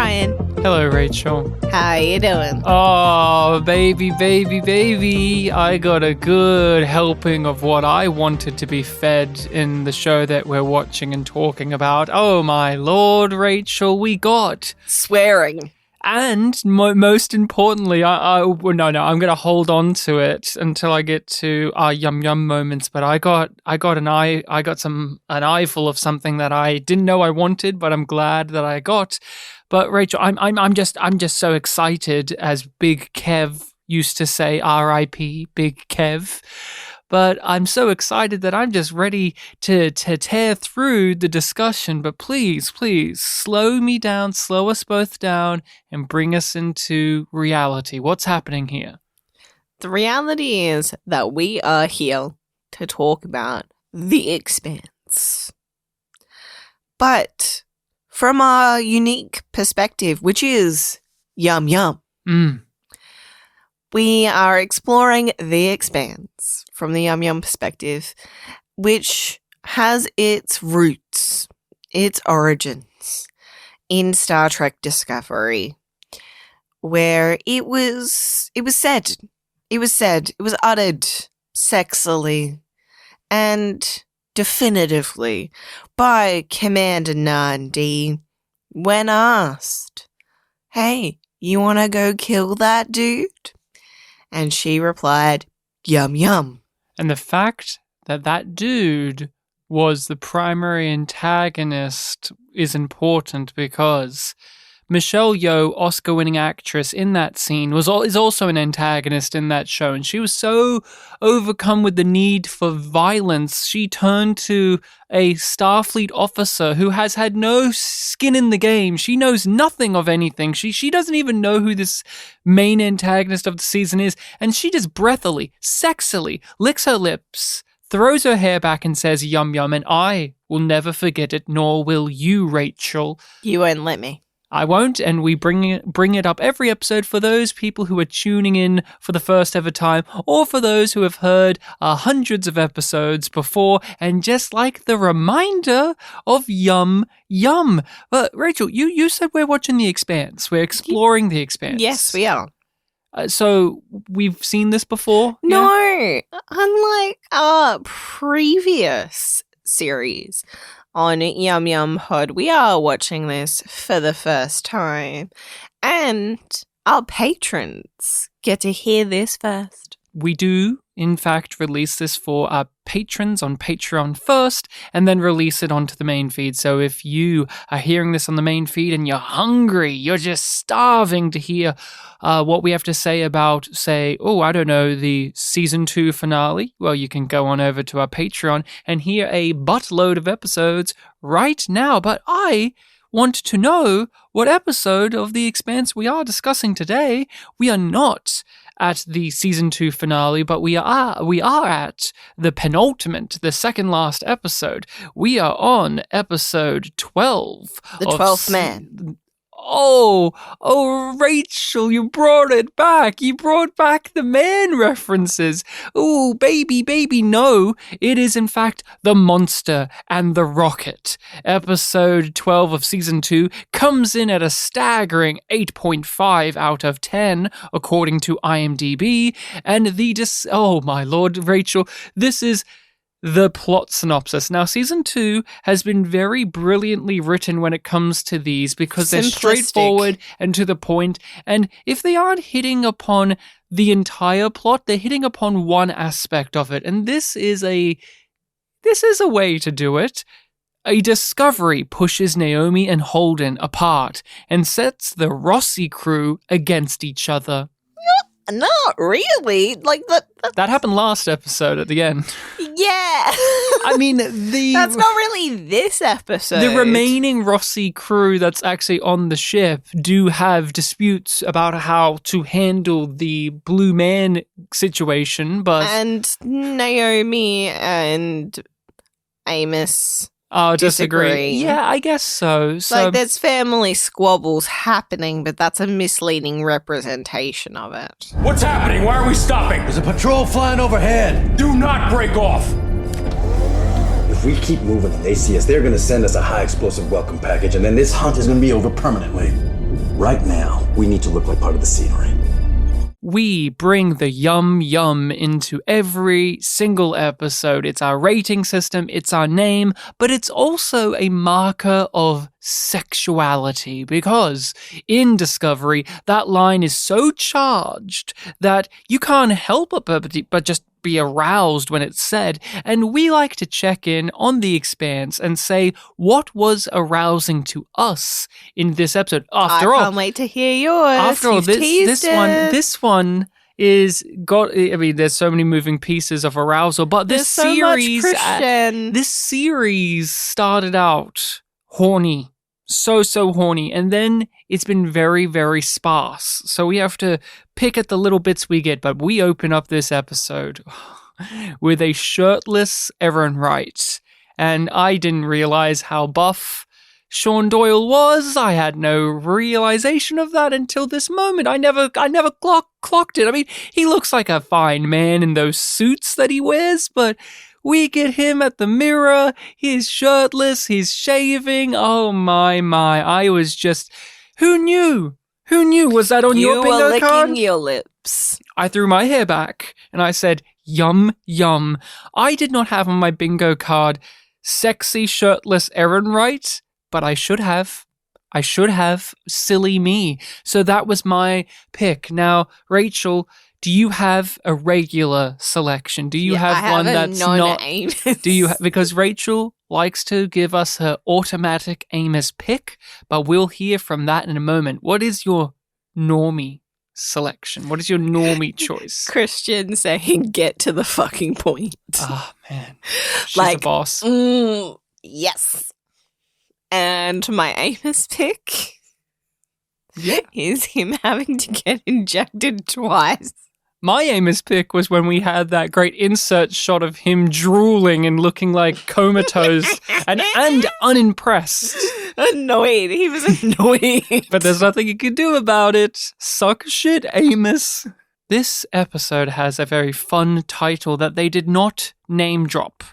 Ryan. Hello, Rachel. How you doing? Oh, baby. I got a good helping of what I wanted to be fed in the show that we're watching and talking about. Oh, my lord, Rachel, we got Swearing. And most importantly, I'm going to hold on to it until I get to our yum yum moments. But I got an eyeful of something that I didn't know I wanted, but I'm glad that I got. But Rachel, I'm just so excited, as Big Kev used to say, R.I.P. Big Kev. But I'm so excited that I'm just ready to tear through the discussion. But please, slow me down, slow us both down, and bring us into reality. What's happening here? The reality is that we are here to talk about The Expanse. But from our unique perspective, which is yum yum. We are exploring The Expanse from the Yum Yum perspective, which has its roots, its origins in Star Trek Discovery, where it was uttered sexily and definitively by Commander 9D when asked, "Hey, you want to go kill that dude?" And she replied, "Yum yum." And the fact that dude was the primary antagonist is important because Michelle Yeoh, Oscar-winning actress in that scene, is also an antagonist in that show. And she was so overcome with the need for violence, she turned to a Starfleet officer who has had no skin in the game. She knows nothing of anything. She doesn't even know who this main antagonist of the season is. And she just breathily, sexily licks her lips, throws her hair back and says, "Yum yum," and I will never forget it, nor will you, Rachel. You won't let me. I won't, and we bring it up every episode for those people who are tuning in for the first ever time, or for those who have heard hundreds of episodes before, and just like the reminder of yum yum. But Rachel, you said we're watching The Expanse. We're exploring The Expanse. Yes, we are. So we've seen this before? No, yeah? Unlike our previous series on yumyumpod, we are watching this for the first time, and our patrons get to hear this first. We do, in fact, release this for our patrons on Patreon first, and then release it onto the main feed. So if you are hearing this on the main feed and you're hungry, you're just starving to hear what we have to say about, the season 2 finale, well, you can go on over to our Patreon and hear a buttload of episodes right now. But I want to know what episode of The Expanse we are discussing today. We are not at the season 2 finale, but we are at the penultimate, the second last episode. We are on episode 12. The 12th man. Oh, Rachel, you brought it back. You brought back the man references. Oh, baby, no. It is, in fact, The Monster and the Rocket. Episode 12 of Season 2 comes in at a staggering 8.5 out of 10, according to IMDb. And oh, my lord, Rachel, this is the plot synopsis. Now, Season 2 has been very brilliantly written when it comes to these because they're straightforward and to the point, and if they aren't hitting upon the entire plot, they're hitting upon one aspect of it, and this is a way to do it. A discovery pushes Naomi and Holden apart and sets the Rossi crew against each other. Not really. That happened last episode at the end. Yeah. I mean, that's not really this episode. The remaining Rossi crew that's actually on the ship do have disputes about how to handle the Blue Man situation, but... And Naomi and Amos disagree. Yeah, I guess so. There's family squabbles happening, but that's a misleading representation of it. What's happening? Why are we stopping? There's a patrol flying overhead. Do not break off. If we keep moving and they see us, they're gonna send us a high explosive welcome package, and then this hunt is gonna be over permanently. Right now, we need to look like part of the scenery. We bring the yum yum into every single episode. It's our rating system, it's our name, but it's also a marker of sexuality because in Discovery, that line is so charged that you can't help but just be aroused when it's said. And we like to check in on The Expanse and say what was arousing to us in this episode. After all, I can't wait to hear yours. after all, You've this teased it. this one is got. I mean, there's so many moving pieces of arousal, but There's this so much series, Christian. this series started out horny, so horny, and then it's been very, very sparse. So we have to pick at the little bits we get. But we open up this episode with a shirtless Erin Wright, and I didn't realize how buff Sean Doyle was. I had no realization of that until this moment. I never clocked it. I mean, he looks like a fine man in those suits that he wears, but we get him at the mirror. He's shirtless. He's shaving. Oh my. I was just, who knew? Who knew? Was that on your You bingo were licking card? your lips. I threw my hair back and I said, yum, yum. I did not have on my bingo card sexy shirtless Erin Wright, but I should have. Silly me. So that was my pick. Now, Rachel, do you have a regular selection? Do you have one that's not? Do you? Because Rachel likes to give us her automatic Amos pick, but we'll hear from that in a moment. What is your normie selection? What is your normie choice? Christian saying, "Get to the fucking point." Oh man, she's Like, a boss. Yes. And my Amos pick is him having to get injected twice. My Amos pick was when we had that great insert shot of him drooling and looking like comatose and unimpressed. Annoyed. He was annoyed. But there's nothing you can do about it. Suck shit, Amos. This episode has a very fun title that they did not name drop.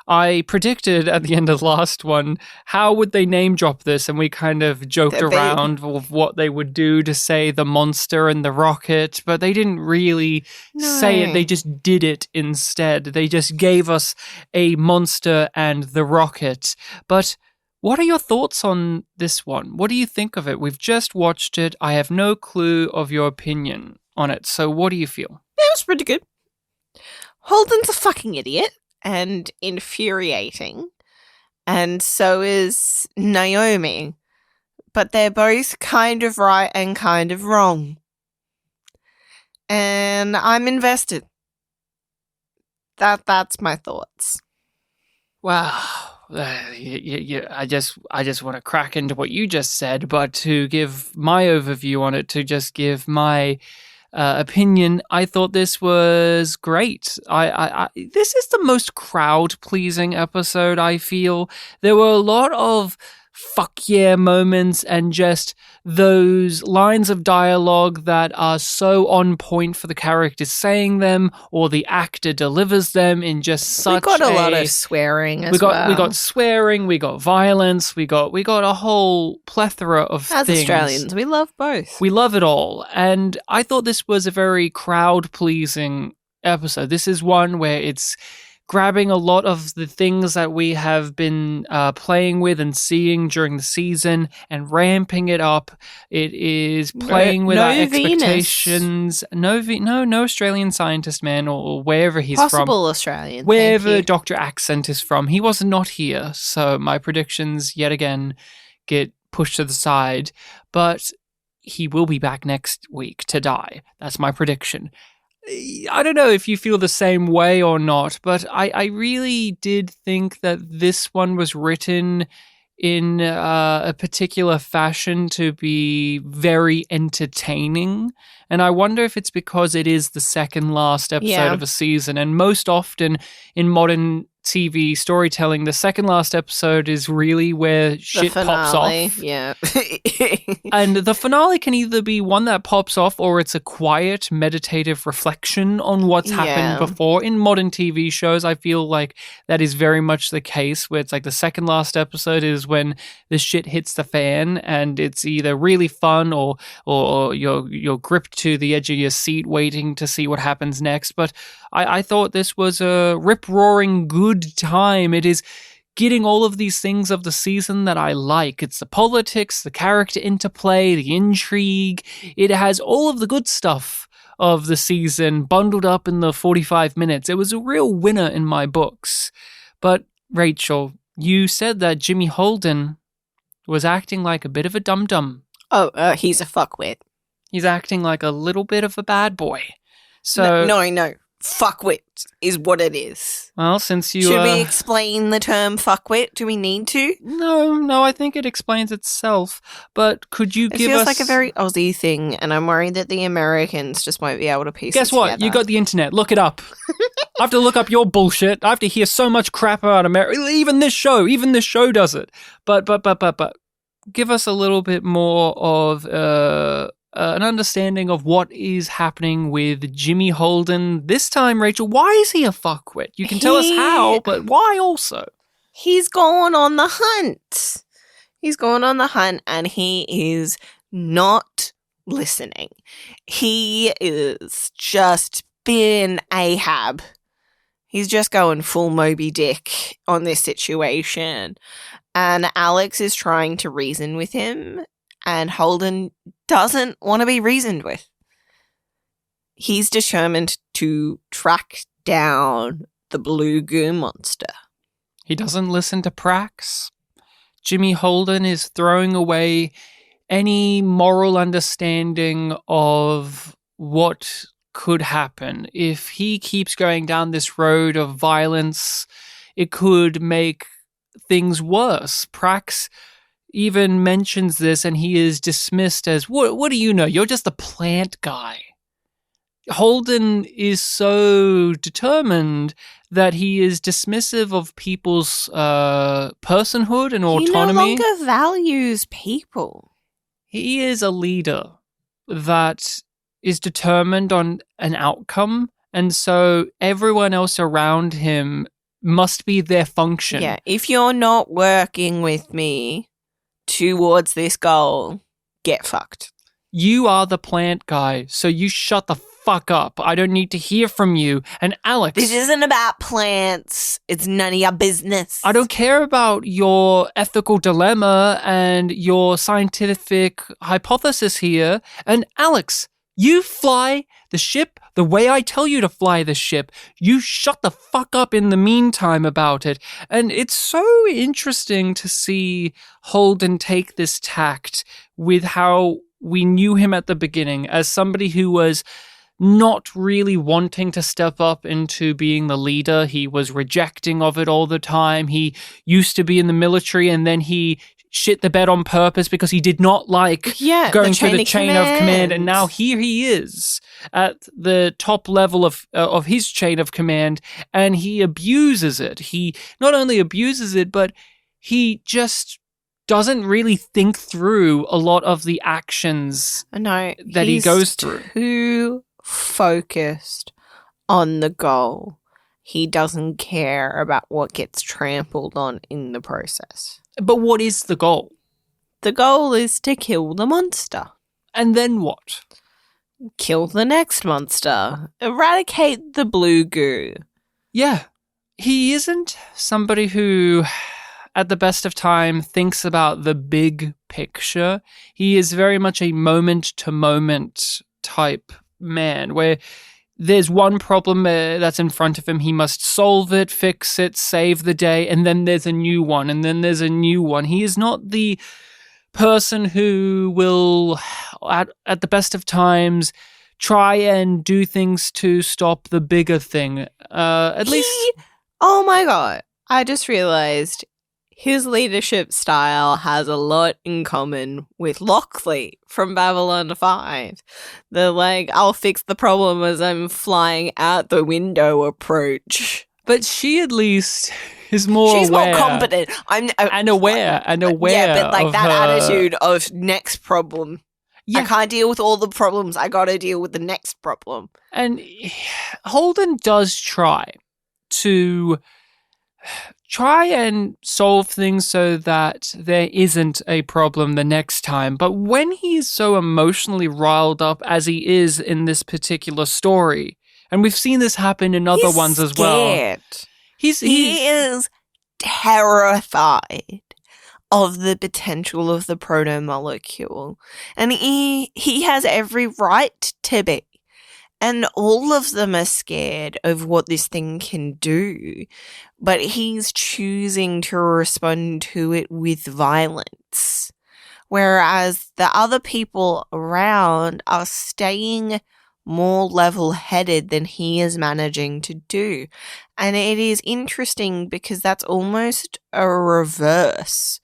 I predicted at the end of the last one, how would they name drop this? And we kind of joked around with what they would do to say the monster and the rocket, but they didn't really say it. They just did it instead. They just gave us a monster and the rocket. But what are your thoughts on this one? What do you think of it? We've just watched it. I have no clue of your opinion on it. So what do you feel? It was pretty good. Holden's a fucking idiot and infuriating, and so is Naomi, but they're both kind of right and kind of wrong, and I'm invested. That's my thoughts. Wow. I just want to crack into what you just said, but to give my overview on it, to just give my opinion, I thought this was great. This is the most crowd-pleasing episode, I feel. There were a lot of fuck yeah moments and just those lines of dialogue that are so on point for the characters saying them, or the actor delivers them in just such We got a lot of swearing as well. We got swearing, we got violence, we got a whole plethora of things. As Australians, we love both. We love it all. And I thought this was a very crowd-pleasing episode. This is one where it's grabbing a lot of the things that we have been playing with and seeing during the season and ramping it up. It is playing with our expectations. No Australian scientist man or wherever he's from. Possible Australian. Wherever Dr. Accent is from. He was not here, so my predictions yet again get pushed to the side. But he will be back next week to die. That's my prediction. I don't know if you feel the same way or not, but I really did think that this one was written in a particular fashion to be very entertaining. And I wonder if it's because it is the second last episode of a season. And most often in modern TV storytelling, the second last episode is really where shit pops off. Yeah. And the finale can either be one that pops off or it's a quiet, meditative reflection on what's happened before. In modern TV shows, I feel like that is very much the case, where it's like the second last episode is when the shit hits the fan and it's either really fun or you're gripped to the edge of your seat waiting to see what happens next. But I thought this was a rip-roaring good time. It is getting all of these things of the season that I like. It's the politics, the character interplay, the intrigue. It has all of the good stuff of the season bundled up in the 45 minutes. It was a real winner in my books. But, Rachel, you said that Jimmy Holden was acting like a bit of a dum-dum. Oh, he's a fuckwit. He's acting like a little bit of a bad boy. So No. Fuckwit is what it is. Well, since you... Should we explain the term fuckwit? Do we need to? No, I think it explains itself. But could you give us... It feels like a very Aussie thing, and I'm worried that the Americans just won't be able to piece it Guess what? together. You got the internet. Look it up. I have to look up your bullshit. I have to hear so much crap about America. Even this show does it. But give us a little bit more of... an understanding of what is happening with Jimmy Holden this time, Rachel. Why is he a fuckwit? You can tell us how, but why also? He's gone on the hunt. He's gone on the hunt, and he is not listening. He is just being Ahab. He's just going full Moby Dick on this situation. And Alex is trying to reason with him, and Holden doesn't want to be reasoned with. He's determined to track down the blue goo monster. He doesn't listen to Prax. Jimmy Holden is throwing away any moral understanding of what could happen. If he keeps going down this road of violence, it could make things worse. Prax even mentions this, and he is dismissed as, what do you know? You're just a plant guy. Holden is so determined that he is dismissive of people's personhood and autonomy. He no longer values people. He is a leader that is determined on an outcome, and so everyone else around him must be their function. Yeah, if you're not working with me towards this goal, get fucked. You are the plant guy, so you shut the fuck up. I don't need to hear from you. And Alex... This isn't about plants. It's none of your business. I don't care about your ethical dilemma and your scientific hypothesis here. And Alex, you fly the ship the way I tell you to fly the ship. You shut the fuck up in the meantime about it. And it's so interesting to see Holden take this tact with how we knew him at the beginning as somebody who was not really wanting to step up into being the leader. He was rejecting of it all the time. He used to be in the military, and then he shit the bed on purpose because he did not like going through the chain of command. And now here he is at the top level of his chain of command, and he abuses it. He not only abuses it, but he just doesn't really think through a lot of the actions that he goes through. Too focused on the goal. He doesn't care about what gets trampled on in the process. But what is the goal? The goal is to kill the monster. And then what? Kill the next monster. Eradicate the blue goo. Yeah. He isn't somebody who, at the best of time, thinks about the big picture. He is very much a moment-to-moment type man, where there's one problem that's in front of him. He must solve it, fix it, save the day, and then there's a new one, and then there's a new one. He is not the person who will, at the best of times, try and do things to stop the bigger thing. Oh my god. I just realized his leadership style has a lot in common with Lockley from Babylon 5. The I'll fix the problem as I'm flying out the window approach. But she at least is more She's aware. more competent. And aware. Yeah, but like of that her- attitude of next problem. Yeah. I can't deal with all the problems. I got to deal with the next problem. And Holden does try and solve things so that there isn't a problem the next time. But when he is so emotionally riled up as he is in this particular story, and we've seen this happen in other ones as well. Scared. He is terrified of the potential of the proto-molecule. And he has every right to be. And all of them are scared of what this thing can do. But he's choosing to respond to it with violence. Whereas the other people around are staying more level-headed than he is managing to do. And it is interesting because that's almost a reverse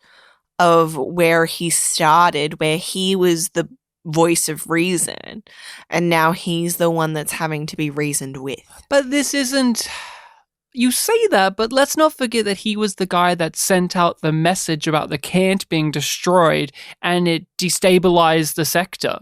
of where he started, where he was the voice of reason, and now he's the one that's having to be reasoned with. But this isn't... You say that, but let's not forget that he was the guy that sent out the message about the Cant being destroyed, and it destabilized the sector.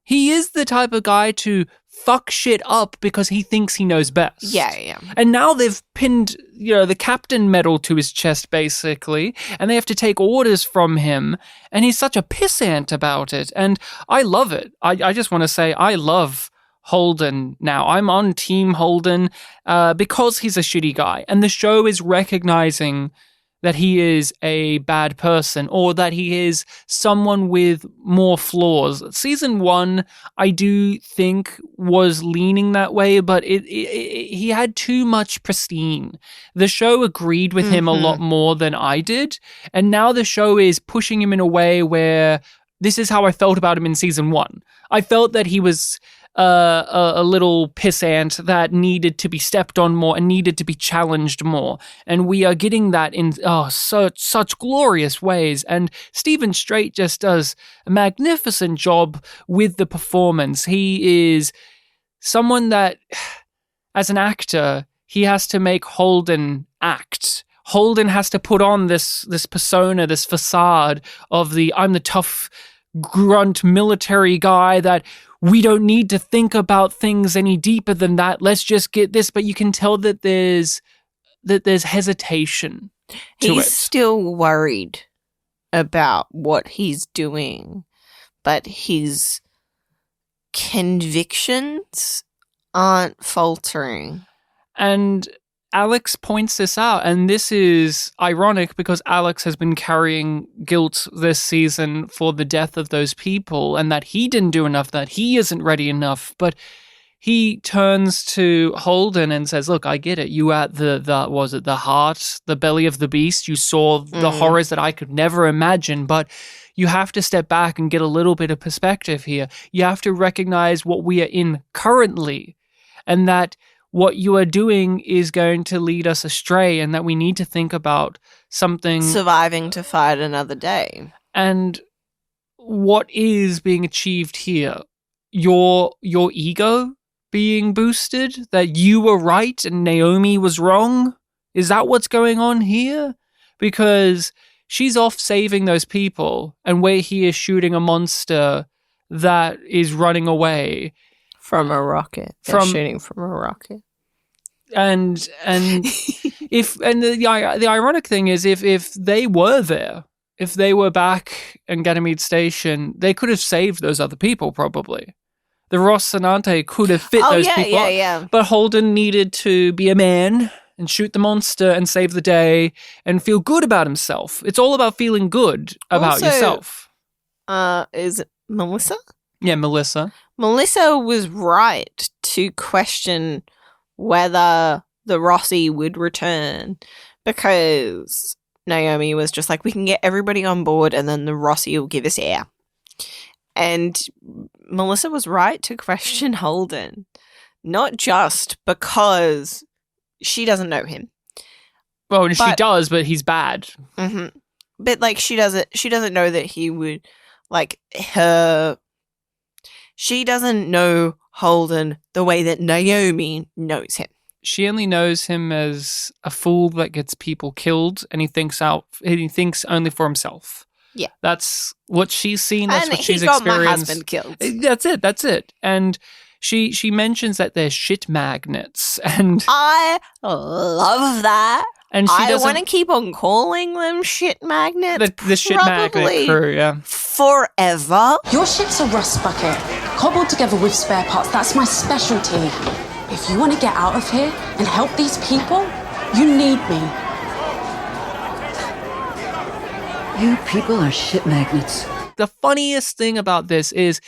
He is the type of guy to fuck shit up because he thinks he knows best. Yeah. And now they've pinned, the captain medal to his chest, basically, and they have to take orders from him, and he's such a pissant about it, and I love it. I just want to say I love Holden now. I'm on Team Holden because he's a shitty guy, and the show is recognizing that he is a bad person or that he is someone with more flaws. Season 1, I do think, was leaning that way, but he had too much pristine. The show agreed with him a lot more than I did, and now the show is pushing him in a way where this is how I felt about him in Season 1. I felt that he was a little pissant that needed to be stepped on more and needed to be challenged more. And we are getting that in such glorious ways. And Stephen Strait just does a magnificent job with the performance. He is someone that, as an actor, he has to make Holden act. Holden has to put on this persona, this facade of I'm the tough grunt military guy that we don't need to think about things any deeper than that. Let's just get this. But you can tell that there's hesitation to it. He's still worried about what he's doing, but his convictions aren't faltering. And Alex points this out, and this is ironic because Alex has been carrying guilt this season for the death of those people and that he didn't do enough, that he isn't ready enough. But he turns to Holden and says, look, I get it. You at the heart, the belly of the beast. You saw the horrors that I could never imagine, but you have to step back and get a little bit of perspective here. You have to recognize what we are in currently, and that what you are doing is going to lead us astray, and that we need to think about something. Surviving to fight another day. And what is being achieved here? Your ego being boosted? That you were right and Naomi was wrong? Is that what's going on here? Because she's off saving those people, and we're here shooting a monster that is running away. From a rocket. They're shooting from a rocket. And the ironic thing is if they were there, if they were back in Ganymede Station, they could have saved those other people probably. The Rocinante could have fit those people up. Yeah. But Holden needed to be a man and shoot the monster and save the day and feel good about himself. It's all about feeling good about yourself. Is it Melissa? Yeah, Melissa. Melissa was right to question whether the Rossi would return, because Naomi was just like, we can get everybody on board and then the Rossi will give us air. And Melissa was right to question Holden, not just because she doesn't know him. Well, she does, but he's bad. Mm-hmm. But like she doesn't know that he would like her. She doesn't know Holden the way that Naomi knows him. she only knows him as a fool that gets people killed, and he thinks only for himself. Yeah. That's what she's seen. That's and what she's he got experienced. my husband killed. That's it. And she mentions that they're shit magnets, and I love that. and she I doesn't want to keep on calling them shit magnets. the shit magnet probably crew. Yeah. forever. Your ship's a rust bucket, cobbled together with spare parts. That's my specialty. If you want to get out of here and help these people, you need me. You people are shit magnets. The funniest thing about this is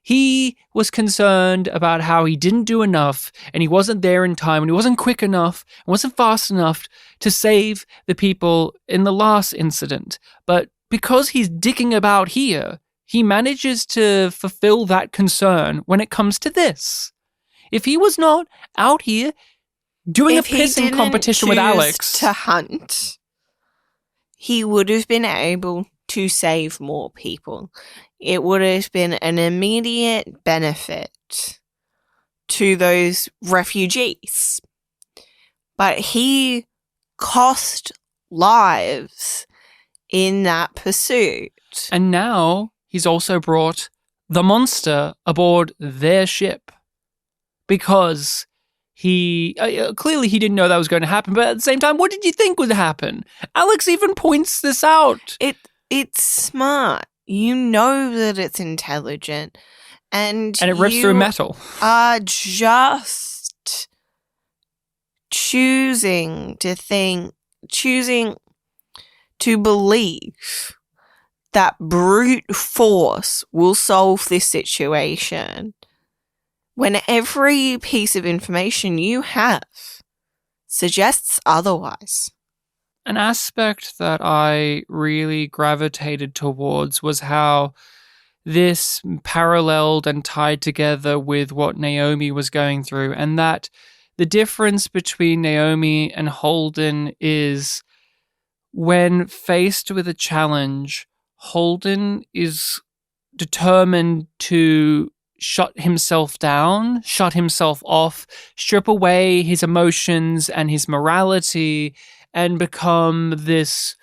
he was concerned about how he didn't do enough, and he wasn't there in time, and he wasn't quick enough, and wasn't fast enough to save the people in the last incident. But because he's dicking about here, he manages to fulfill that concern when it comes to this. If he was not out here doing a pissing competition with Alex to hunt, he would have been able to save more people. It would have been an immediate benefit to those refugees. But he cost lives in that pursuit. And now he's also brought the monster aboard their ship. Because he clearly he didn't know that was going to happen, but at the same time, what did you think would happen? Alex even points this out. It's smart. You know that it's intelligent, and it rips through metal. Are just choosing to believe that brute force will solve this situation. When every piece of information you have suggests otherwise. An aspect that I really gravitated towards was how this paralleled and tied together with what Naomi was going through, and that the difference between Naomi and Holden is when faced with a challenge, Holden is determined to shut himself down, shut himself off, strip away his emotions and his morality, and become this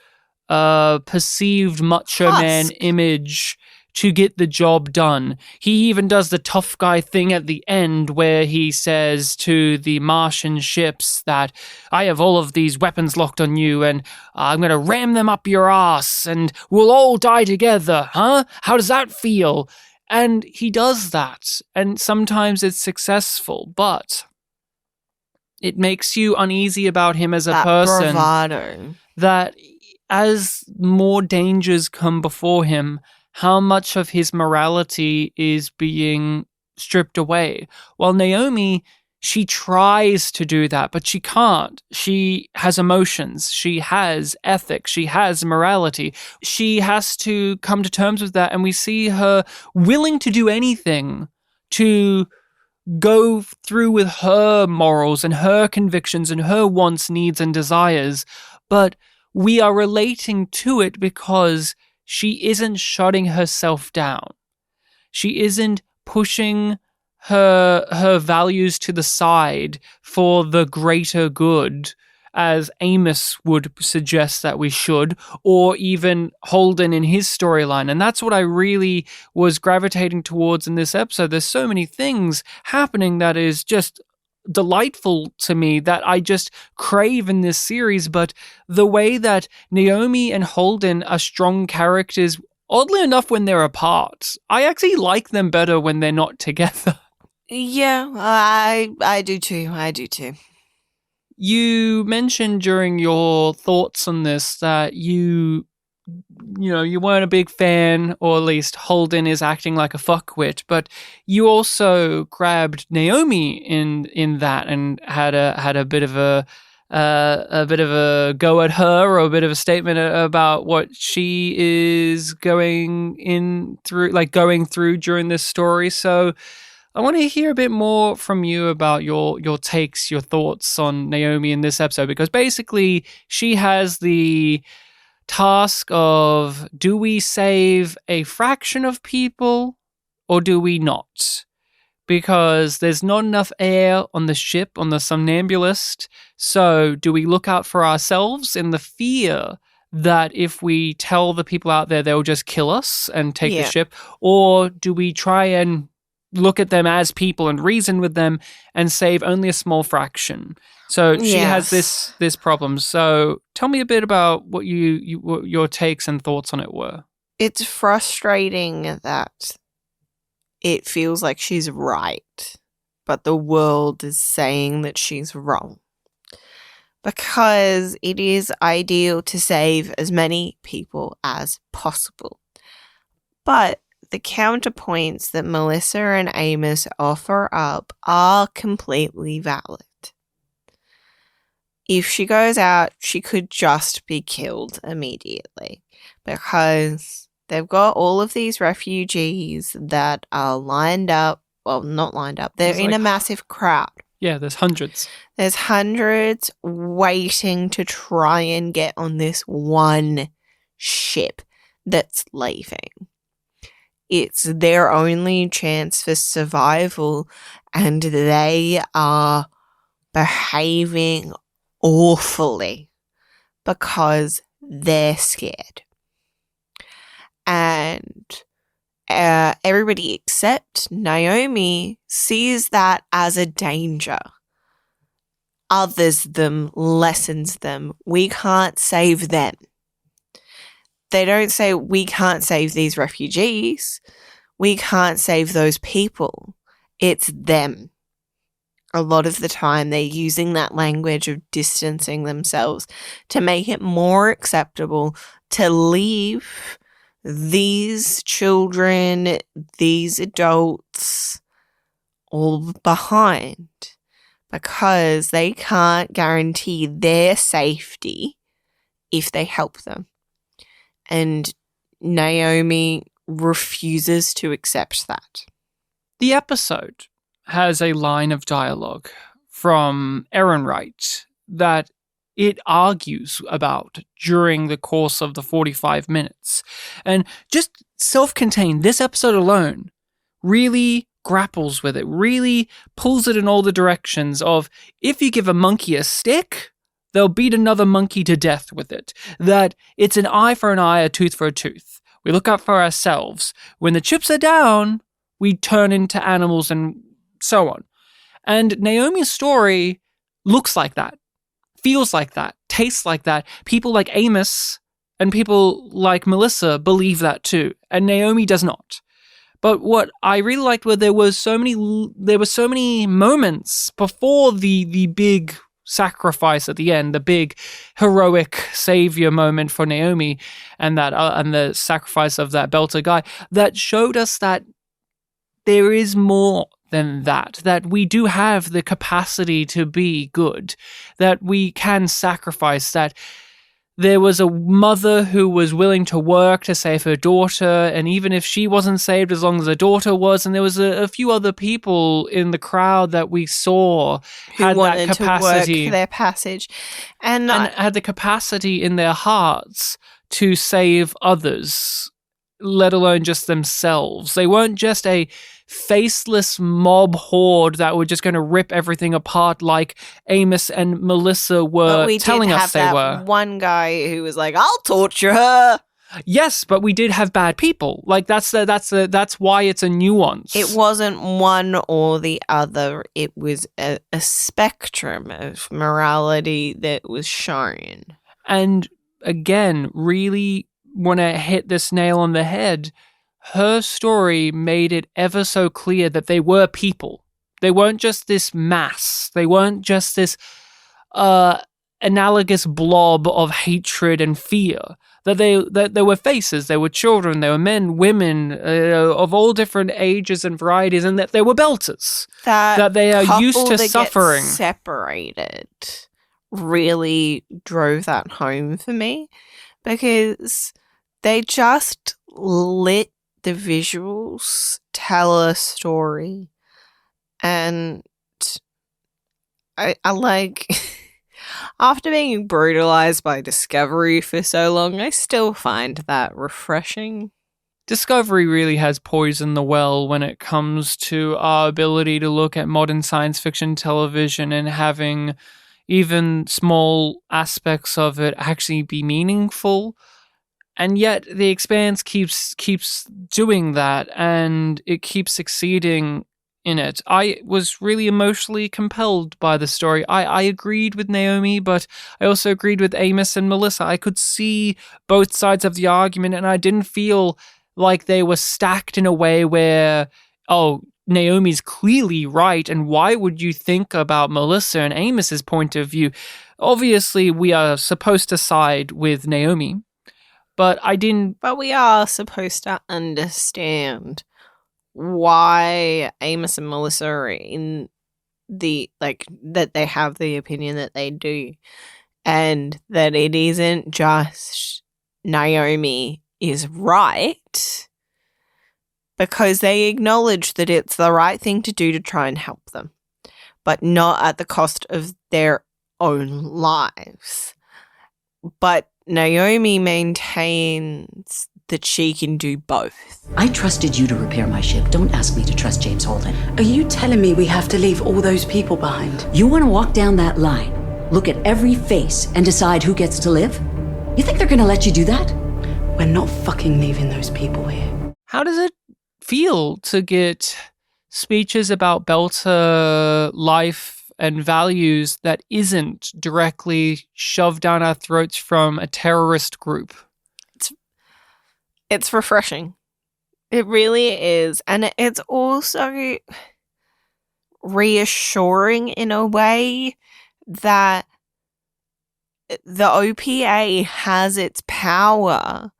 perceived macho man image to get the job done. He even does the tough guy thing at the end where he says to the Martian ships that I have all of these weapons locked on you and I'm going to ram them up your ass and we'll all die together, huh? How does that feel? And he does that, and sometimes it's successful, but it makes you uneasy about him as a person. Bravado. That as more dangers come before him, how much of his morality is being stripped away. While Naomi, she tries to do that, but she can't. She has emotions. She has ethics. She has morality. She has to come to terms with that, and we see her willing to do anything to go through with her morals and her convictions and her wants, needs, and desires. But we are relating to it because she isn't shutting herself down. She isn't pushing her values to the side for the greater good, as Amos would suggest that we should, or even Holden in his storyline. And that's what I really was gravitating towards in this episode. There's so many things happening that is just delightful to me that I just crave in this series. But the way that Naomi and Holden are strong characters, oddly enough, when they're apart, I actually like them better when they're not together. Yeah, I do too. I do too. You mentioned during your thoughts on this that you weren't a big fan, or at least Holden is acting like a fuckwit, but you also grabbed Naomi in that and had a bit of a go at her, or a bit of a statement about what she is going through during this story. So I want to hear a bit more from you about your takes, your thoughts on Naomi in this episode, because basically she has the task of, do we save a fraction of people or do we not? because there's not enough air on the ship, on the Somnambulist. So do we look out for ourselves in the fear that if we tell the people out there, they'll just kill us and take the ship? Or do we try and look at them as people and reason with them and save only a small fraction? So she has this problem. So tell me a bit about what what your takes and thoughts on it were. It's frustrating that it feels like she's right, but the world is saying that she's wrong. Because it is ideal to save as many people as possible. But the counterpoints that Melissa and Amos offer up are completely valid. If she goes out, she could just be killed immediately because they've got all of these refugees that are lined up. Well, not lined up. They're in a massive crowd. Yeah, there's hundreds. There's hundreds waiting to try and get on this one ship that's leaving. It's their only chance for survival, and they are behaving awfully because they're scared. And everybody except Naomi sees that as a danger. Others them, lessens them. We can't save them. They don't say we can't save these refugees. We can't save those people. It's them. A lot of the time they're using that language of distancing themselves to make it more acceptable to leave these children, these adults, all behind because they can't guarantee their safety if they help them. And Naomi refuses to accept that. The episode has a line of dialogue from Ehrenreich that it argues about during the course of the 45 minutes. And just self-contained, this episode alone really grapples with it, really pulls it in all the directions of if you give a monkey a stick, they'll beat another monkey to death with it. That it's an eye for an eye, a tooth for a tooth. We look out for ourselves. When the chips are down, we turn into animals and so on. And Naomi's story looks like that, feels like that, tastes like that. People like Amos and people like Melissa believe that too, and Naomi does not. But what I really liked were there were so many moments before the big sacrifice at the end, the big heroic savior moment for Naomi, and that and the sacrifice of that Belter guy that showed us that there is more than that we do have the capacity to be good, that we can sacrifice, that there was a mother who was willing to work to save her daughter, and even if she wasn't saved, as long as her daughter was, and there was a few other people in the crowd that we saw who had wanted that capacity to work their passage, and had the capacity in their hearts to save others, let alone just themselves. They weren't just a faceless mob horde that were just going to rip everything apart like Amos and Melissa were telling us they were. One guy who was like, "I'll torture her." Yes, but we did have bad people. Like that's why it's a nuance. It wasn't one or the other. It was a spectrum of morality that was shown. And again, really want to hit this nail on the head. Her story made it ever so clear that they were people. They weren't just this mass. They weren't just this analogous blob of hatred and fear. That there were faces, there were children, there were men, women of all different ages and varieties, and that they were belters. That they are used to suffering. Separated really drove that home for me because they just lit the visuals tell a story, and I like after being brutalized by Discovery for so long, I still find that refreshing. Discovery really has poisoned the well when it comes to our ability to look at modern science fiction television and having even small aspects of it actually be meaningful. And yet The Expanse keeps doing that, and it keeps succeeding in it. I was really emotionally compelled by the story. I agreed with Naomi, but I also agreed with Amos and Melissa. I could see both sides of the argument, and I didn't feel like they were stacked in a way where, oh, Naomi's clearly right, and why would you think about Melissa and Amos's point of view? Obviously, we are supposed to side with Naomi, but I didn't... But we are supposed to understand why Amos and Melissa are in the, like, that they have the opinion that they do, and that it isn't just Naomi is right, because they acknowledge that it's the right thing to do to try and help them, but not at the cost of their own lives. But Naomi maintains that she can do both. I trusted you to repair my ship. Don't ask me to trust James Holden. Are you telling me we have to leave all those people behind? You want to walk down that line, look at every face, and decide who gets to live? You think they're going to let you do that? We're not fucking leaving those people here. How does it feel to get speeches about Belter life and values that isn't directly shoved down our throats from a terrorist group? It's refreshing. It really is. And it's also reassuring in a way that the OPA has its power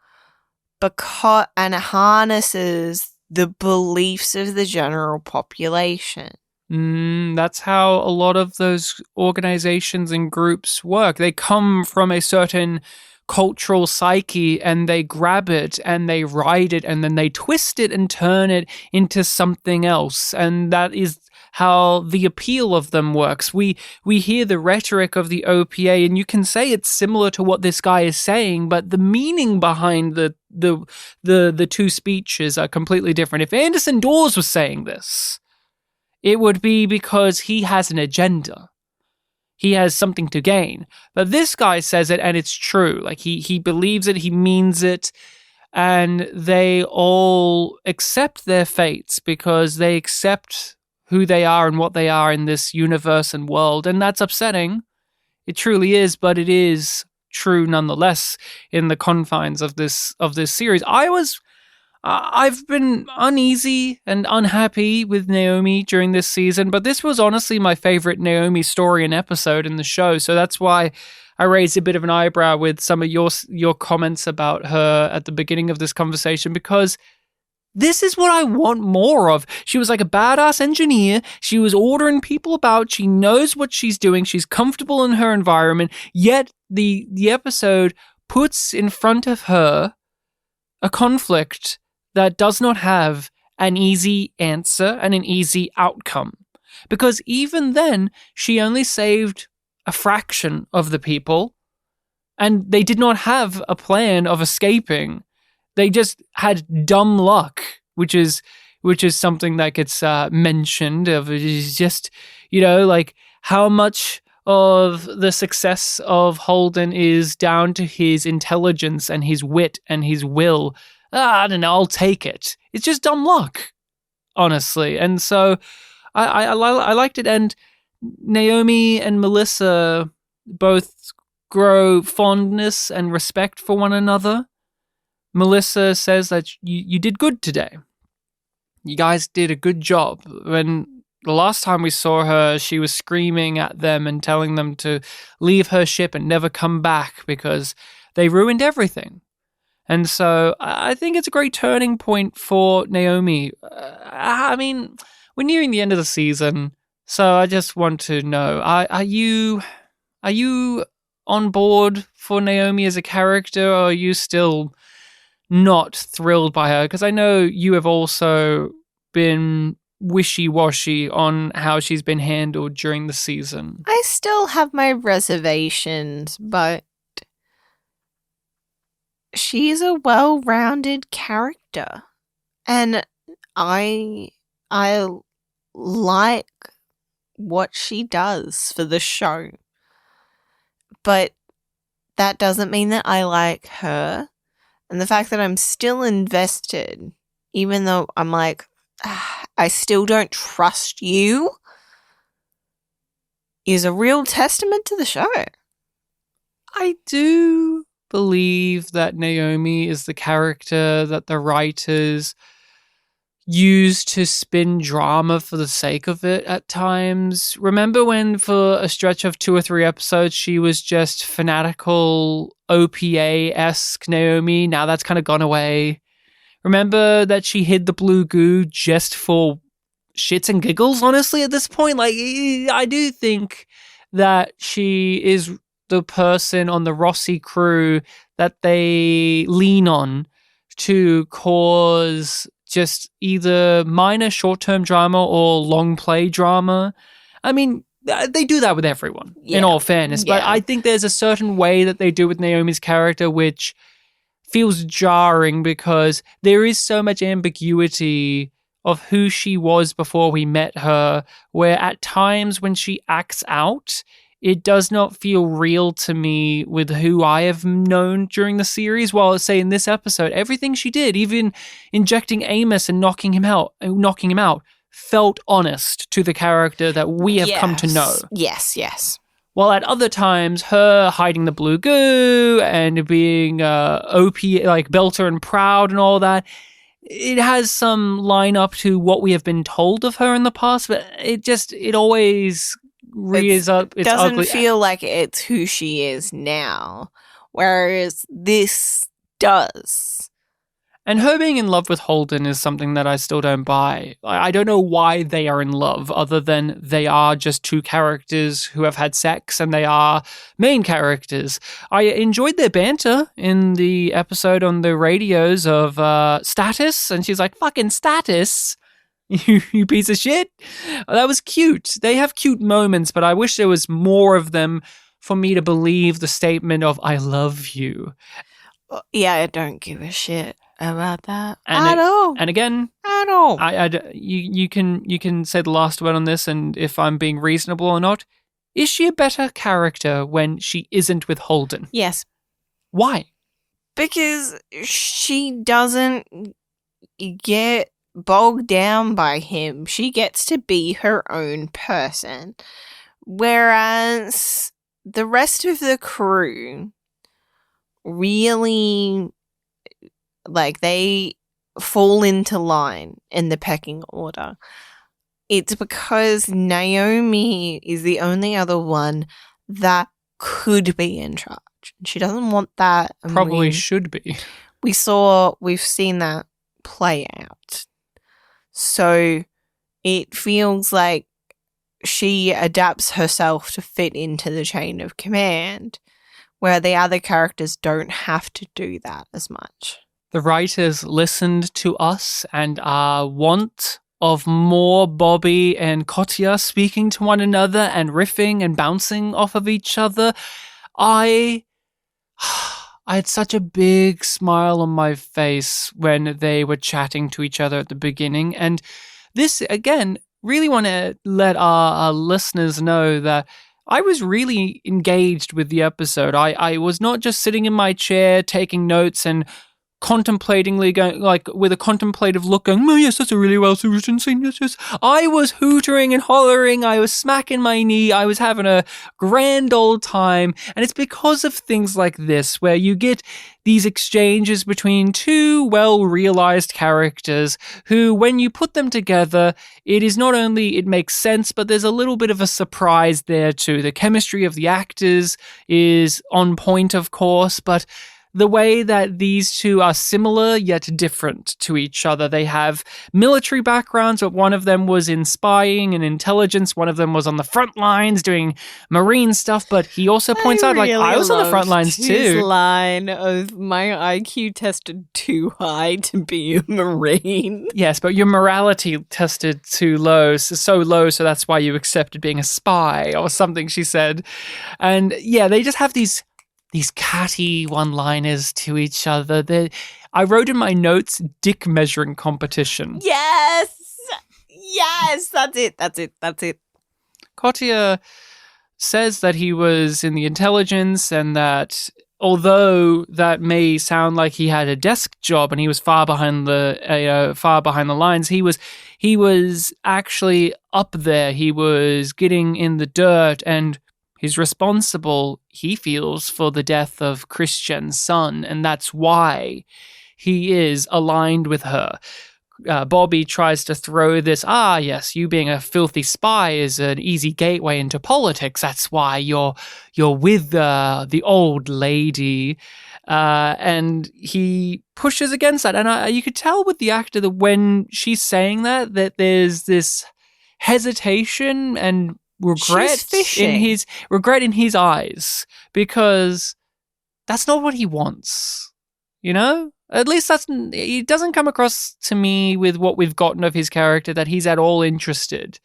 because and harnesses the beliefs of the general population. That's how a lot of those organizations and groups work. They come from a certain cultural psyche and they grab it and they ride it and then they twist it and turn it into something else. And that is how the appeal of them works. We hear the rhetoric of the OPA and you can say it's similar to what this guy is saying, but the meaning behind the two speeches are completely different. If Anderson Dawes was saying this, it would be because he has an agenda. He has something to gain. But this guy says it and it's true. Like he believes it, he means it, and they all accept their fates because they accept who they are and what they are in this universe and world. And that's upsetting. It truly is, but it is true nonetheless in the confines of this series. I've been uneasy and unhappy with Naomi during this season, but this was honestly my favorite Naomi story and episode in the show. So that's why I raised a bit of an eyebrow with some of your comments about her at the beginning of this conversation, because this is what I want more of. She was like a badass engineer. She was ordering people about. She knows what she's doing. She's comfortable in her environment. Yet the episode puts in front of her a conflict that does not have an easy answer and an easy outcome. Because even then, she only saved a fraction of the people, and they did not have a plan of escaping. They just had dumb luck, which is something that gets mentioned. Of it is just, like how much of the success of Holden is down to his intelligence and his wit and his will. I don't know, I'll take it. It's just dumb luck, honestly. And so I liked it. And Naomi and Melissa both grow fondness and respect for one another. Melissa says that you did good today. You guys did a good job. When the last time we saw her, she was screaming at them and telling them to leave her ship and never come back because they ruined everything. And so I think it's a great turning point for Naomi. I mean, we're nearing the end of the season, so I just want to know, are you on board for Naomi as a character, or are you still not thrilled by her? Because I know you have also been wishy-washy on how she's been handled during the season. I still have my reservations, but she's a well-rounded character. character. And I like what she does for the show. But that doesn't mean that I like her. And the fact that I'm still invested, even though I'm like, I still don't trust you, is a real testament to the show. I do believe that Naomi is the character that the writers use to spin drama for the sake of it at times. Remember when for a stretch of 2 or 3 episodes she was just fanatical OPA-esque Naomi? Now that's kind of gone away. Remember that she hid the blue goo just for shits and giggles, honestly, at this point? Like, I do think that she is the person on the Rossi crew that they lean on to cause just either minor short-term drama or long play drama. I mean, they do that with everyone, in all fairness. But I think there's a certain way that they do with Naomi's character which feels jarring because there is so much ambiguity of who she was before we met her, where at times when she acts out, it does not feel real to me with who I have known during the series. While, say, in this episode, everything she did, even injecting Amos and knocking him out, felt honest to the character that we have come to know. Yes. While at other times, her hiding the blue goo and being OP, like Belter and proud and all that, it has some line up to what we have been told of her in the past, but it always rears up its doesn't ugly. feel like it's who she is now, whereas this does. And her being in love with Holden is something that I still don't buy. I don't know why they are in love, other than they are just 2 characters who have had sex and they are main characters. I enjoyed their banter in the episode on the radios of Status, and she's like, fucking Status, you piece of shit. That was cute. They have cute moments, but I wish there was more of them for me to believe the statement of I love you. Yeah, I don't give a shit about that at all. And again, at all. You can say the last word on this, and if I'm being reasonable or not, is she a better character when she isn't with Holden? Yes. Why? Because she doesn't get bogged down by him. She gets to be her own person. Whereas the rest of the crew really, like, they fall into line in the pecking order. It's because Naomi is the only other one that could be in charge. She doesn't want that. Probably should be. We've seen that play out. So it feels like she adapts herself to fit into the chain of command, where the other characters don't have to do that as much. The writers listened to us and our want of more Bobby and Katya speaking to one another and riffing and bouncing off of each other. I had such a big smile on my face when they were chatting to each other at the beginning. And this, again, really want to let our listeners know that I was really engaged with the episode. I was not just sitting in my chair taking notes and contemplatingly going, like, with a contemplative look going, oh yes, that's a really well written scene, yes. I was hootering and hollering, I was smacking my knee, I was having a grand old time, and it's because of things like this, where you get these exchanges between 2 well-realized characters who, when you put them together, it is not only it makes sense, but there's a little bit of a surprise there too. The chemistry of the actors is on point, of course, but the way that these 2 are similar yet different to each other. They have military backgrounds, but one of them was in spying and intelligence. One of them was on the front lines doing marine stuff, but he also points out, like, I was on the front lines too. His line of, my IQ tested too high to be a Marine. Yes, but your morality tested too low, so low, so that's why you accepted being a spy or something, she said. And yeah, they just have these catty one-liners to each other. I wrote in my notes, dick measuring competition. Yes! Yes! That's it. Kotia says that he was in the intelligence and that although that may sound like he had a desk job and he was far behind the lines, he was actually up there. He was getting in the dirt, and he's responsible, he feels, for the death of Christian's son, and that's why he is aligned with her. Bobby tries to throw this, yes, you being a filthy spy is an easy gateway into politics. That's why you're with the old lady. And he pushes against that. And you could tell with the actor that when she's saying that there's this hesitation and regret in his eyes, because that's not what he wants, you know? At least it doesn't come across to me with what we've gotten of his character that he's at all interested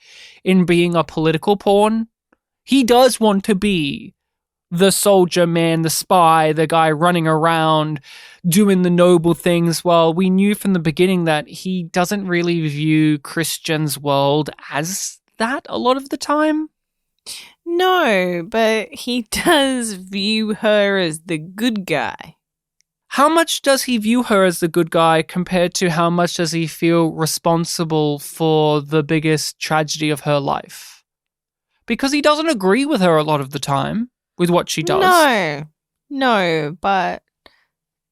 in being a political pawn. He does want to be the soldier man, the spy, the guy running around doing the noble things. Well, we knew from the beginning that he doesn't really view Christian's world as that a lot of the time. No, but he does view her as the good guy. How much does he view her as the good guy compared to how much does he feel responsible for the biggest tragedy of her life? Because he doesn't agree with her a lot of the time with what she does. No, but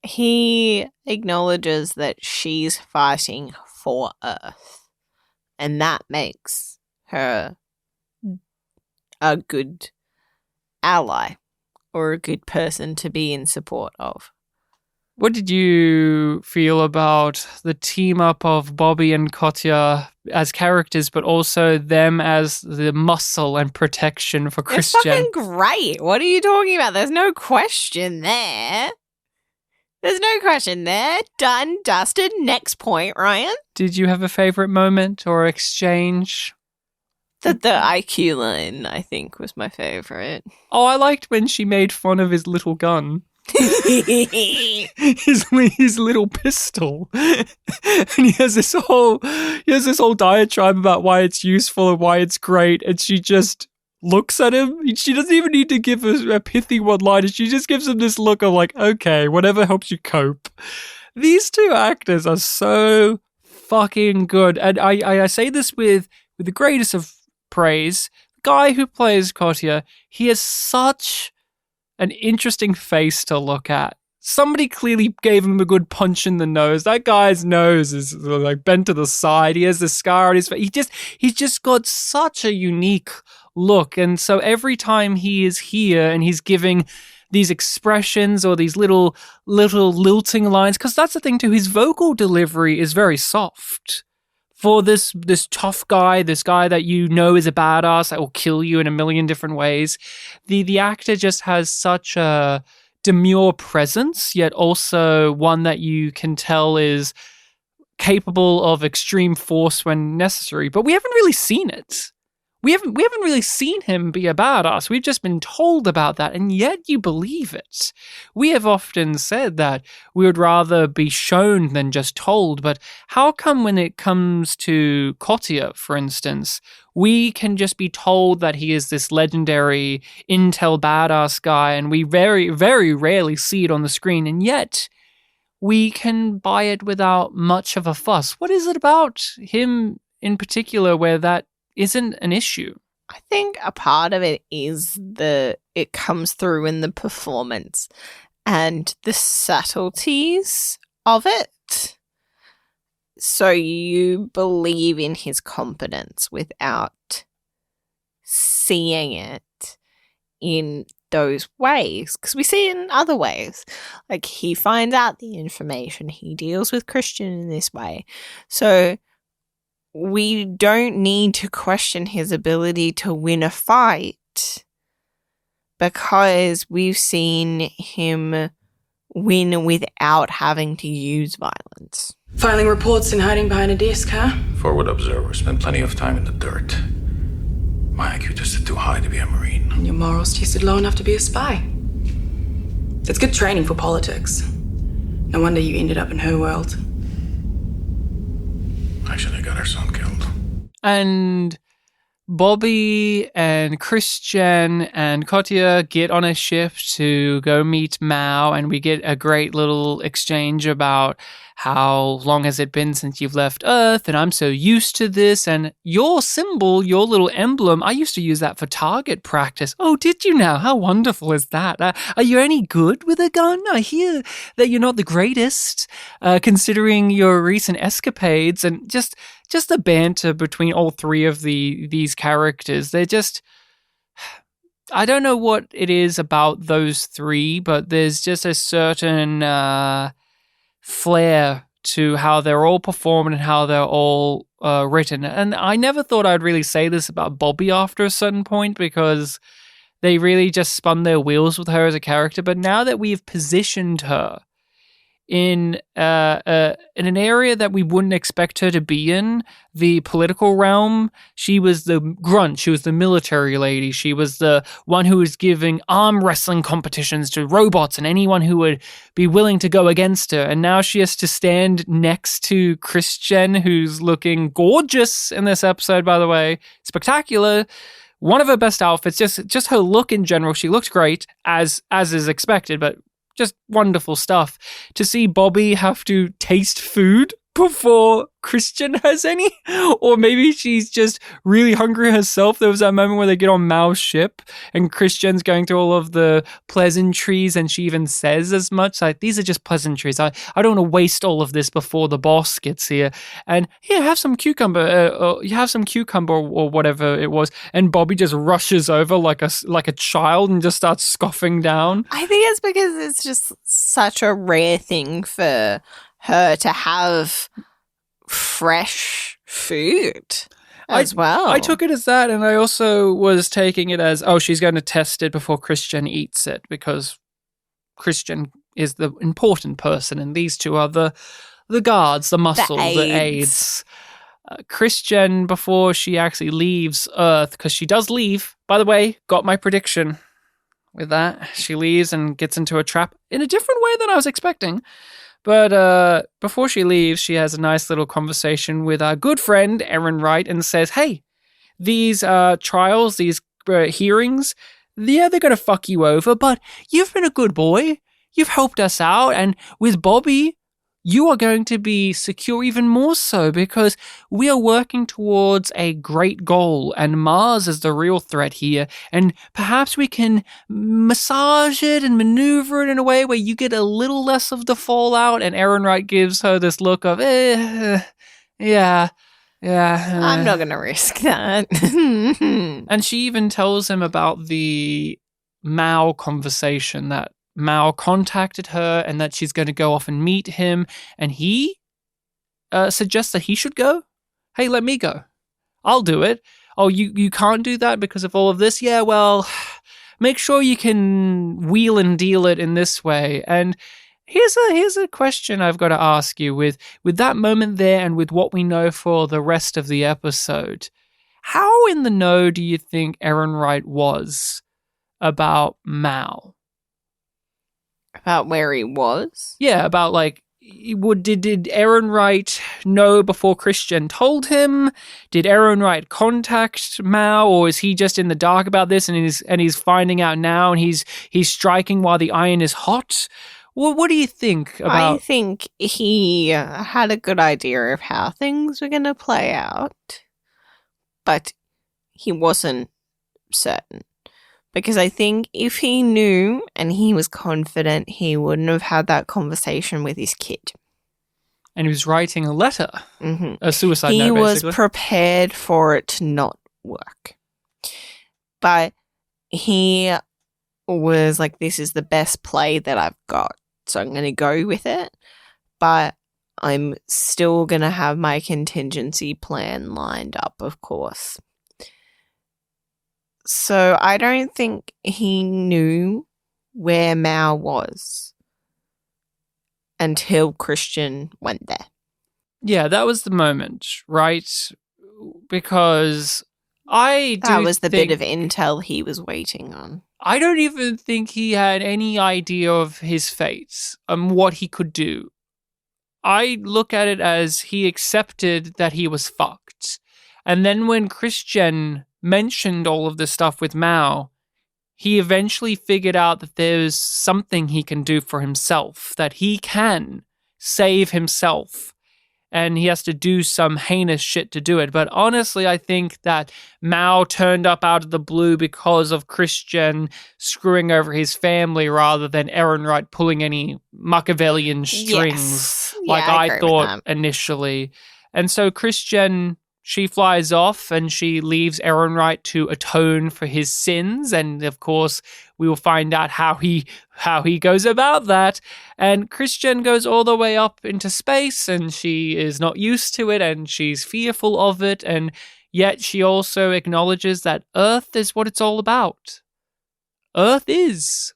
he acknowledges that she's fighting for Earth, and that makes her a good ally or a good person to be in support of. What did you feel about the team up of Bobby and Kotia as characters, but also them as the muscle and protection for Christian? It's fucking great. What are you talking about? There's no question there. Done, dusted. Next point, Ryan. Did you have a favorite moment or exchange? The IQ line, I think, was my favorite. Oh, I liked when she made fun of his little gun. his little pistol, and he has this whole diatribe about why it's useful and why it's great, and she just looks at him. She doesn't even need to give a pithy one-liner. She just gives him this look of like, okay, whatever helps you cope. These two actors are so fucking good, and I say this with the greatest of praise. The guy who plays Kotia, he has such an interesting face to look at. Somebody clearly gave him a good punch in the nose. That guy's nose is like bent to the side. He has the scar on his face. He's just got such a unique look. And so every time he is here and he's giving these expressions or these little lilting lines, because that's the thing too, his vocal delivery is very soft. For this tough guy, this guy that you know is a badass that will kill you in a million different ways, the actor just has such a demure presence, yet also one that you can tell is capable of extreme force when necessary. But we haven't really seen it. We haven't really seen him be a badass. We've just been told about that, and yet you believe it. We have often said that we would rather be shown than just told, but how come when it comes to Kotia, for instance, we can just be told that he is this legendary intel badass guy, and we very, very rarely see it on the screen, and yet we can buy it without much of a fuss? What is it about him in particular where that isn't an issue? I think a part of it is it comes through in the performance and the subtleties of it. So you believe in his competence without seeing it in those ways, because we see it in other ways. Like, he finds out the information, he deals with Christian in this way. So we don't need to question his ability to win a fight because we've seen him win without having to use violence. Filing reports and hiding behind a desk, huh? Forward observer, spent plenty of time in the dirt. My IQ tested too high to be a Marine. And your morals tested low enough to be a spy. It's good training for politics. No wonder you ended up in her world. I should have got her son killed. And Bobby and Christian and Katya get on a ship to go meet Mao, and we get a great little exchange about how long has it been since you've left Earth, and I'm so used to this, and your symbol, your little emblem, I used to use that for target practice. Oh, did you now? How wonderful is that? Are you any good with a gun? I hear that you're not the greatest, considering your recent escapades, and just the banter between all three of these characters. They're just, I don't know what it is about those three, but there's just a certain flair to how they're all performed and how they're all written. And I never thought I'd really say this about Bobby after a certain point, because they really just spun their wheels with her as a character. But now that we've positioned her in an area that we wouldn't expect her to be in, the political realm. She was the grunt. She was the military lady. She was the one who was giving arm wrestling competitions to robots and anyone who would be willing to go against her. And now she has to stand next to Christian, who's looking gorgeous in this episode, by the way. Spectacular. One of her best outfits, just her look in general. She looked great, as is expected, but just wonderful stuff. To see Bobby have to taste food before Christian has any, or maybe she's just really hungry herself. There was that moment where they get on Mao's ship and Christian's going through all of the pleasantries, and she even says as much, like, these are just pleasantries. I don't want to waste all of this before the boss gets here. And here, have some cucumber, or whatever it was. And Bobby just rushes over like a child and just starts scoffing down. I think it's because it's just such a rare thing for her to have fresh food as well. I took it as that, and I also was taking it as, oh, she's going to test it before Christian eats it, because Christian is the important person, and these two are the guards, the muscle, the aides. Christian, before she actually leaves Earth, because she does leave, by the way, got my prediction with that. She leaves and gets into a trap in a different way than I was expecting. But before she leaves, she has a nice little conversation with our good friend, Aaron Wright, and says, hey, these trials, these hearings, yeah, they're going to fuck you over, but you've been a good boy. You've helped us out. And with Bobby, you are going to be secure even more so, because we are working towards a great goal, and Mars is the real threat here. And perhaps we can massage it and maneuver it in a way where you get a little less of the fallout. And Aaron Wright gives her this look of, yeah. I'm not going to risk that. And she even tells him about the Mao conversation, that Mao contacted her and that she's going to go off and meet him, and he suggests that he should go. Hey, let me go. I'll do it. Oh, you can't do that because of all of this? Yeah, well, make sure you can wheel and deal it in this way. And here's a question I've got to ask you with that moment there, and with what we know for the rest of the episode. How in the know do you think Aaron Wright was about Mao? About where he was? Yeah, about like, did Aaron Wright know before Christian told him? Did Aaron Wright contact Mao, or is he just in the dark about this and he's finding out now, and he's striking while the iron is hot? Well, what do you think about? I think he had a good idea of how things were going to play out, but he wasn't certain. Because I think if he knew and he was confident, he wouldn't have had that conversation with his kid. And he was writing a letter, a suicide note, He was basically. prepared for it to not work. But he was like, this is the best play that I've got, so I'm going to go with it. But I'm still going to have my contingency plan lined up, of course. So I don't think he knew where Mao was until Christian went there. Yeah, that was the moment, right? Because That was the bit of intel he was waiting on. I don't even think he had any idea of his fate and what he could do. I look at it as he accepted that he was fucked. And then when Christian mentioned all of this stuff with Mao, he eventually figured out that there's something he can do for himself, that he can save himself. And he has to do some heinous shit to do it. But honestly, I think that Mao turned up out of the blue because of Christian screwing over his family rather than Ehrenreich pulling any Machiavellian strings like I thought initially. And so Christian, she flies off and she leaves Ehrenreich to atone for his sins. And of course, we will find out how he goes about that. And Christian goes all the way up into space and she is not used to it and she's fearful of it. And yet she also acknowledges that Earth is what it's all about. Earth is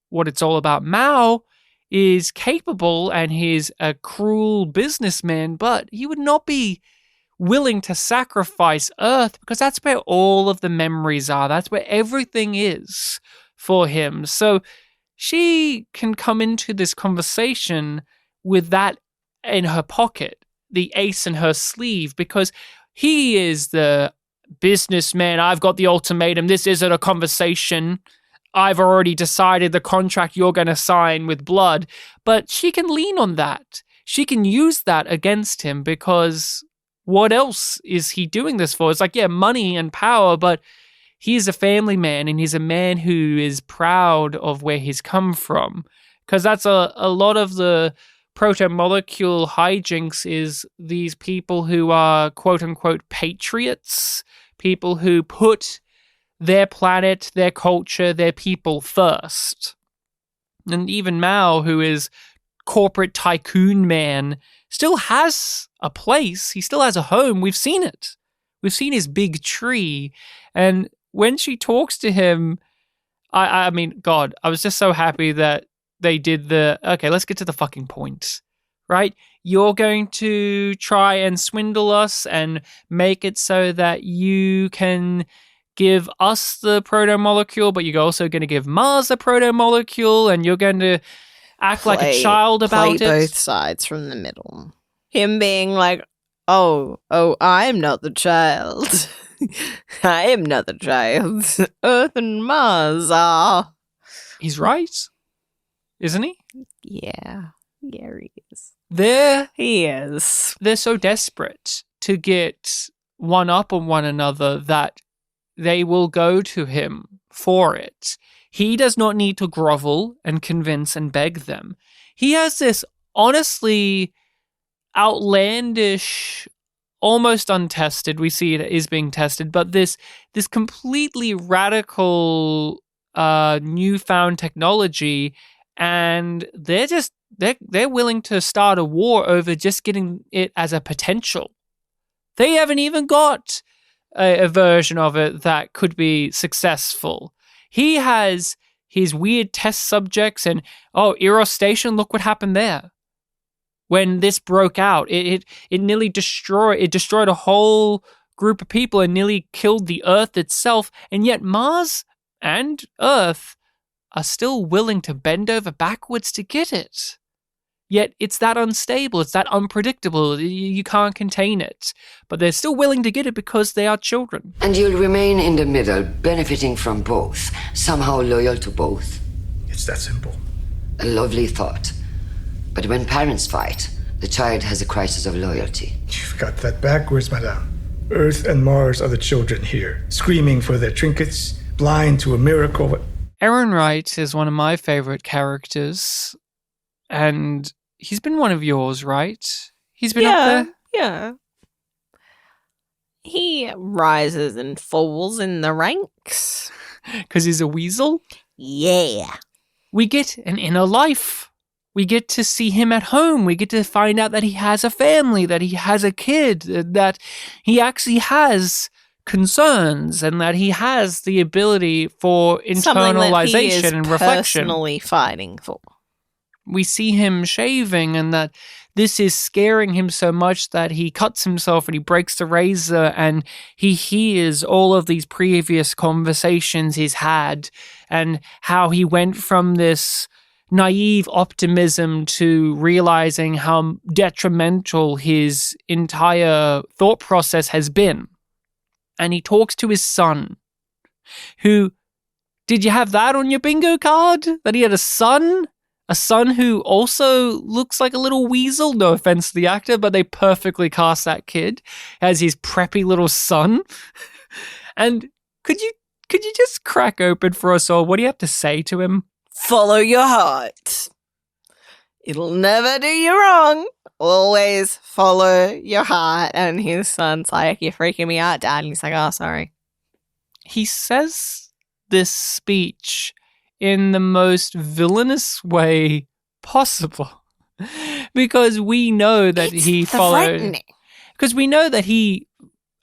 what it's all about. Mao is capable and he's a cruel businessman, but he would not be willing to sacrifice Earth because that's where all of the memories are. That's where everything is for him. So she can come into this conversation with that in her pocket, the ace in her sleeve, because he is the businessman. I've got the ultimatum. This isn't a conversation. I've already decided the contract you're going to sign with blood. But she can lean on that. She can use that against him because what else is he doing this for? It's like, yeah, money and power, but he's a family man and he's a man who is proud of where he's come from. Because that's a lot of the proto-molecule hijinks is these people who are quote-unquote patriots, people who put their planet, their culture, their people first. And even Mao, who is corporate tycoon man, still has a place. He still has a home. We've seen it. We've seen his big tree. And when she talks to him, I mean, God, I was just so happy that they did okay, let's get to the fucking point, right? You're going to try and swindle us and make it so that you can give us the proto-molecule, but you're also going to give Mars the proto-molecule, and you're going to act like a child about it. Play both sides from the middle. Him being like, oh, I'm not the child. I am not the child. Earth and Mars are. He's right, isn't he? Yeah, he is. He is. They're so desperate to get one up on one another that they will go to him for it. He does not need to grovel and convince and beg them. He has this honestly outlandish, almost untested, we see it is being tested, but this completely radical newfound technology, and they're willing to start a war over just getting it as a potential. They haven't even got a version of it that could be successful. He has his weird test subjects and, Eros Station, look what happened there. When this broke out, it nearly destroyed a whole group of people and nearly killed the Earth itself. And yet Mars and Earth are still willing to bend over backwards to get it. Yet it's that unstable, it's that unpredictable, you can't contain it. But they're still willing to get it because they are children. And you'll remain in the middle, benefiting from both, somehow loyal to both. It's that simple. A lovely thought. But when parents fight, the child has a crisis of loyalty. You've got that backwards, madame. Earth and Mars are the children here, screaming for their trinkets, blind to a miracle. Ehrenreich is one of my favorite characters, and he's been one of yours, right? He's been up there? Yeah. He rises and falls in the ranks. Because he's a weasel? Yeah. We get an inner life. We get to see him at home. We get to find out that he has a family, that he has a kid, that he actually has concerns, and that he has the ability for internalization and reflection. Personally fighting for. we see him shaving and that this is scaring him so much that he cuts himself and he breaks the razor and he hears all of these previous conversations he's had and how he went from this naive optimism to realizing how detrimental his entire thought process has been. And he talks to his son, who, did you have that on your bingo card? That he had a son? A son who also looks like a little weasel? No offense to the actor, but they perfectly cast that kid as his preppy little son. And could you just crack open for us all? What do you have to say to him? Follow your heart. It'll never do you wrong. Always follow your heart. And his son's like, you're freaking me out, Dad. And he's like, oh, sorry. He says this speech in the most villainous way possible. Because we know that he followed... Because we know that he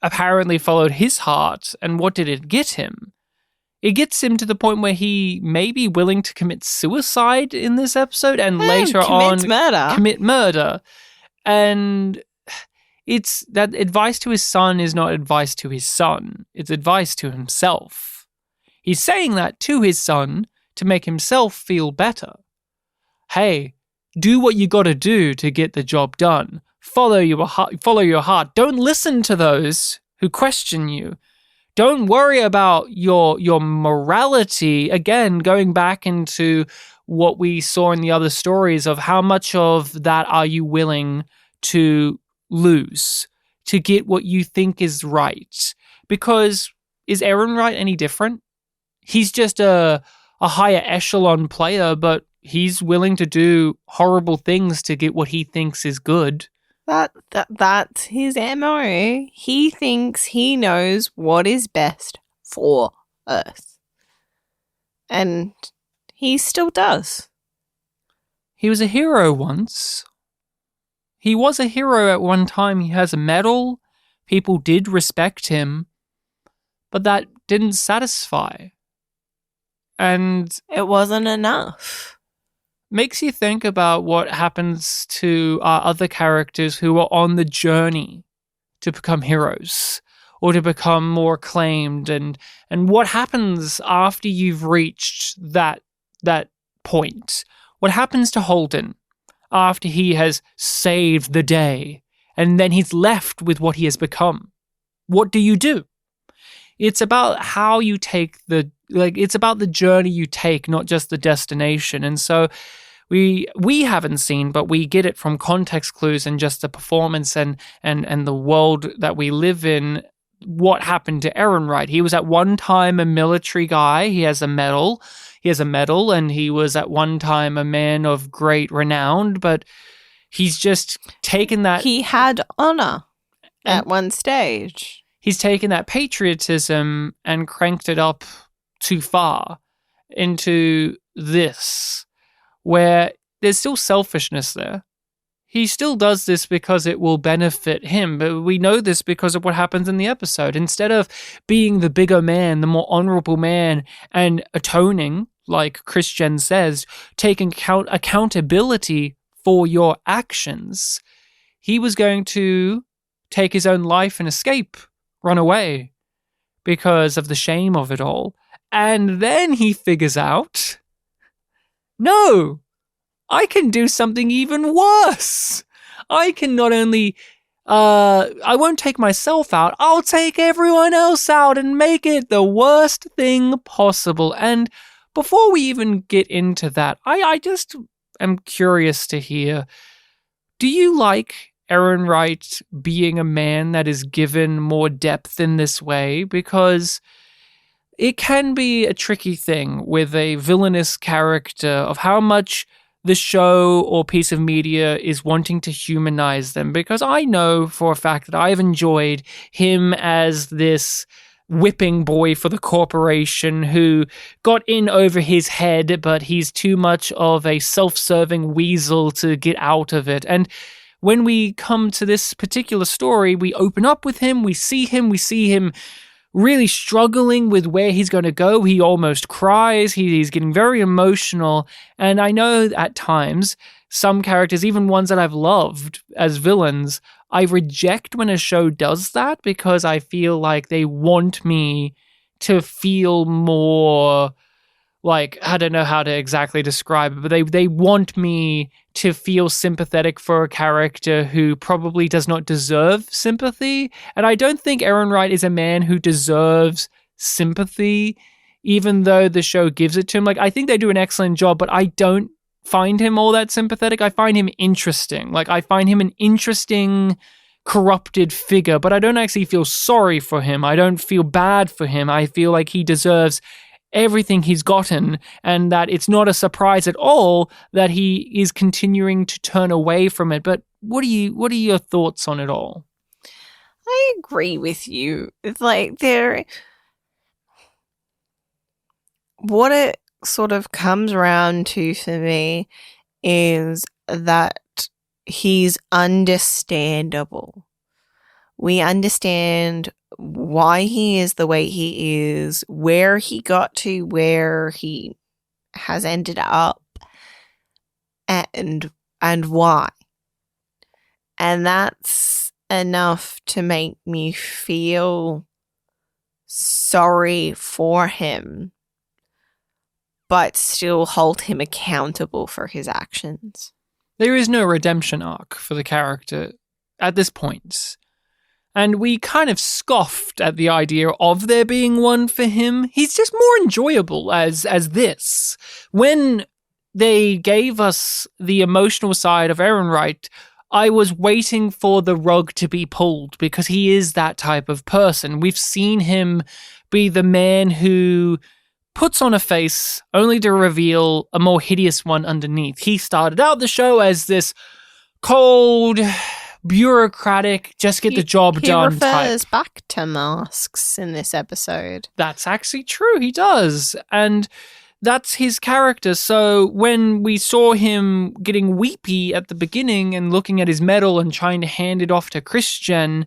apparently followed his heart. And what did it get him? It gets him to the point where he may be willing to commit suicide in this episode and later on commit murder. And it's that advice to his son is not advice to his son. It's advice to himself. He's saying that to his son to make himself feel better. Hey, do what you got to do to get the job done. Follow your heart. Don't listen to those who question you. Don't worry about your morality. Again, going back into what we saw in the other stories of how much of that are you willing to lose to get what you think is right? Because is Aaron Wright any different? He's just a higher echelon player, but he's willing to do horrible things to get what he thinks is good. That's his MO. He thinks he knows what is best for Earth. And he still does. He was a hero once. He was a hero at one time. He has a medal. People did respect him. But that didn't satisfy. And it wasn't enough. Makes you think about what happens to our other characters who are on the journey to become heroes or to become more acclaimed, and what happens after you've reached that point. What happens to Holden after he has saved the day and then he's left with what he has become? What do you do? It's about how you take it's about the journey you take, not just the destination. And so we haven't seen, but we get it from context clues and just the performance and the world that we live in, what happened to Aaron Wright. He was at one time a military guy. He has a medal. And he was at one time a man of great renown, but he's just taken that. He had honor at one stage. He's taken that patriotism and cranked it up too far into this, where there's still selfishness there. He still does this because it will benefit him, but we know this because of what happens in the episode. Instead of being the bigger man, the more honorable man, and atoning, like Christian says, taking accountability for your actions, he was going to take his own life and escape, run away, because of the shame of it all. And then he figures out, no, I can do something even worse. I can not only, I won't take myself out, I'll take everyone else out and make it the worst thing possible. And before we even get into that, I just am curious to hear, do you like Aaron Wright being a man that is given more depth in this way? Because it can be a tricky thing with a villainous character of how much the show or piece of media is wanting to humanize them. Because I know for a fact that I've enjoyed him as this whipping boy for the corporation who got in over his head, but he's too much of a self-serving weasel to get out of it. And when we come to this particular story, we open up with him, we see him really struggling with where he's going to go. He almost cries. He's getting very emotional. And I know at times some characters, even ones that I've loved as villains, I reject when a show does that because I feel like they want me to feel more like, I don't know how to exactly describe it, but they want me to feel sympathetic for a character who probably does not deserve sympathy. And I don't think Aaron Wright is a man who deserves sympathy, even though the show gives it to him. Like, I think they do an excellent job, but I don't find him all that sympathetic. I find him interesting. Like, I find him an interesting, corrupted figure, but I don't actually feel sorry for him. I don't feel bad for him. I feel like he deserves everything he's gotten, and that it's not a surprise at all that he is continuing to turn away from it. But what are your thoughts on it all? I agree with you. It's like what it sort of comes around to for me is that he's understandable. We understand why he is the way he is, where he got to, where he has ended up, and why. And that's enough to make me feel sorry for him, but still hold him accountable for his actions. There is no redemption arc for the character at this point. And we kind of scoffed at the idea of there being one for him. He's just more enjoyable as this. When they gave us the emotional side of Aaron Wright, I was waiting for the rug to be pulled because he is that type of person. We've seen him be the man who puts on a face only to reveal a more hideous one underneath. He started out the show as this cold, bureaucratic, just get the job done type. He refers back to masks in this episode. That's actually true. He does. And that's his character. So when we saw him getting weepy at the beginning and looking at his medal and trying to hand it off to Christian,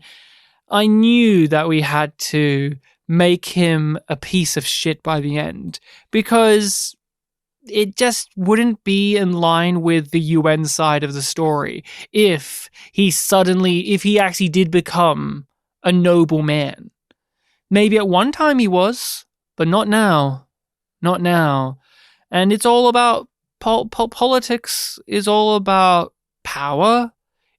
I knew that we had to make him a piece of shit by the end, because it just wouldn't be in line with the UN side of the story if he actually did become a noble man. Maybe at one time he was, but not now. Not now. And it's all about politics is all about power.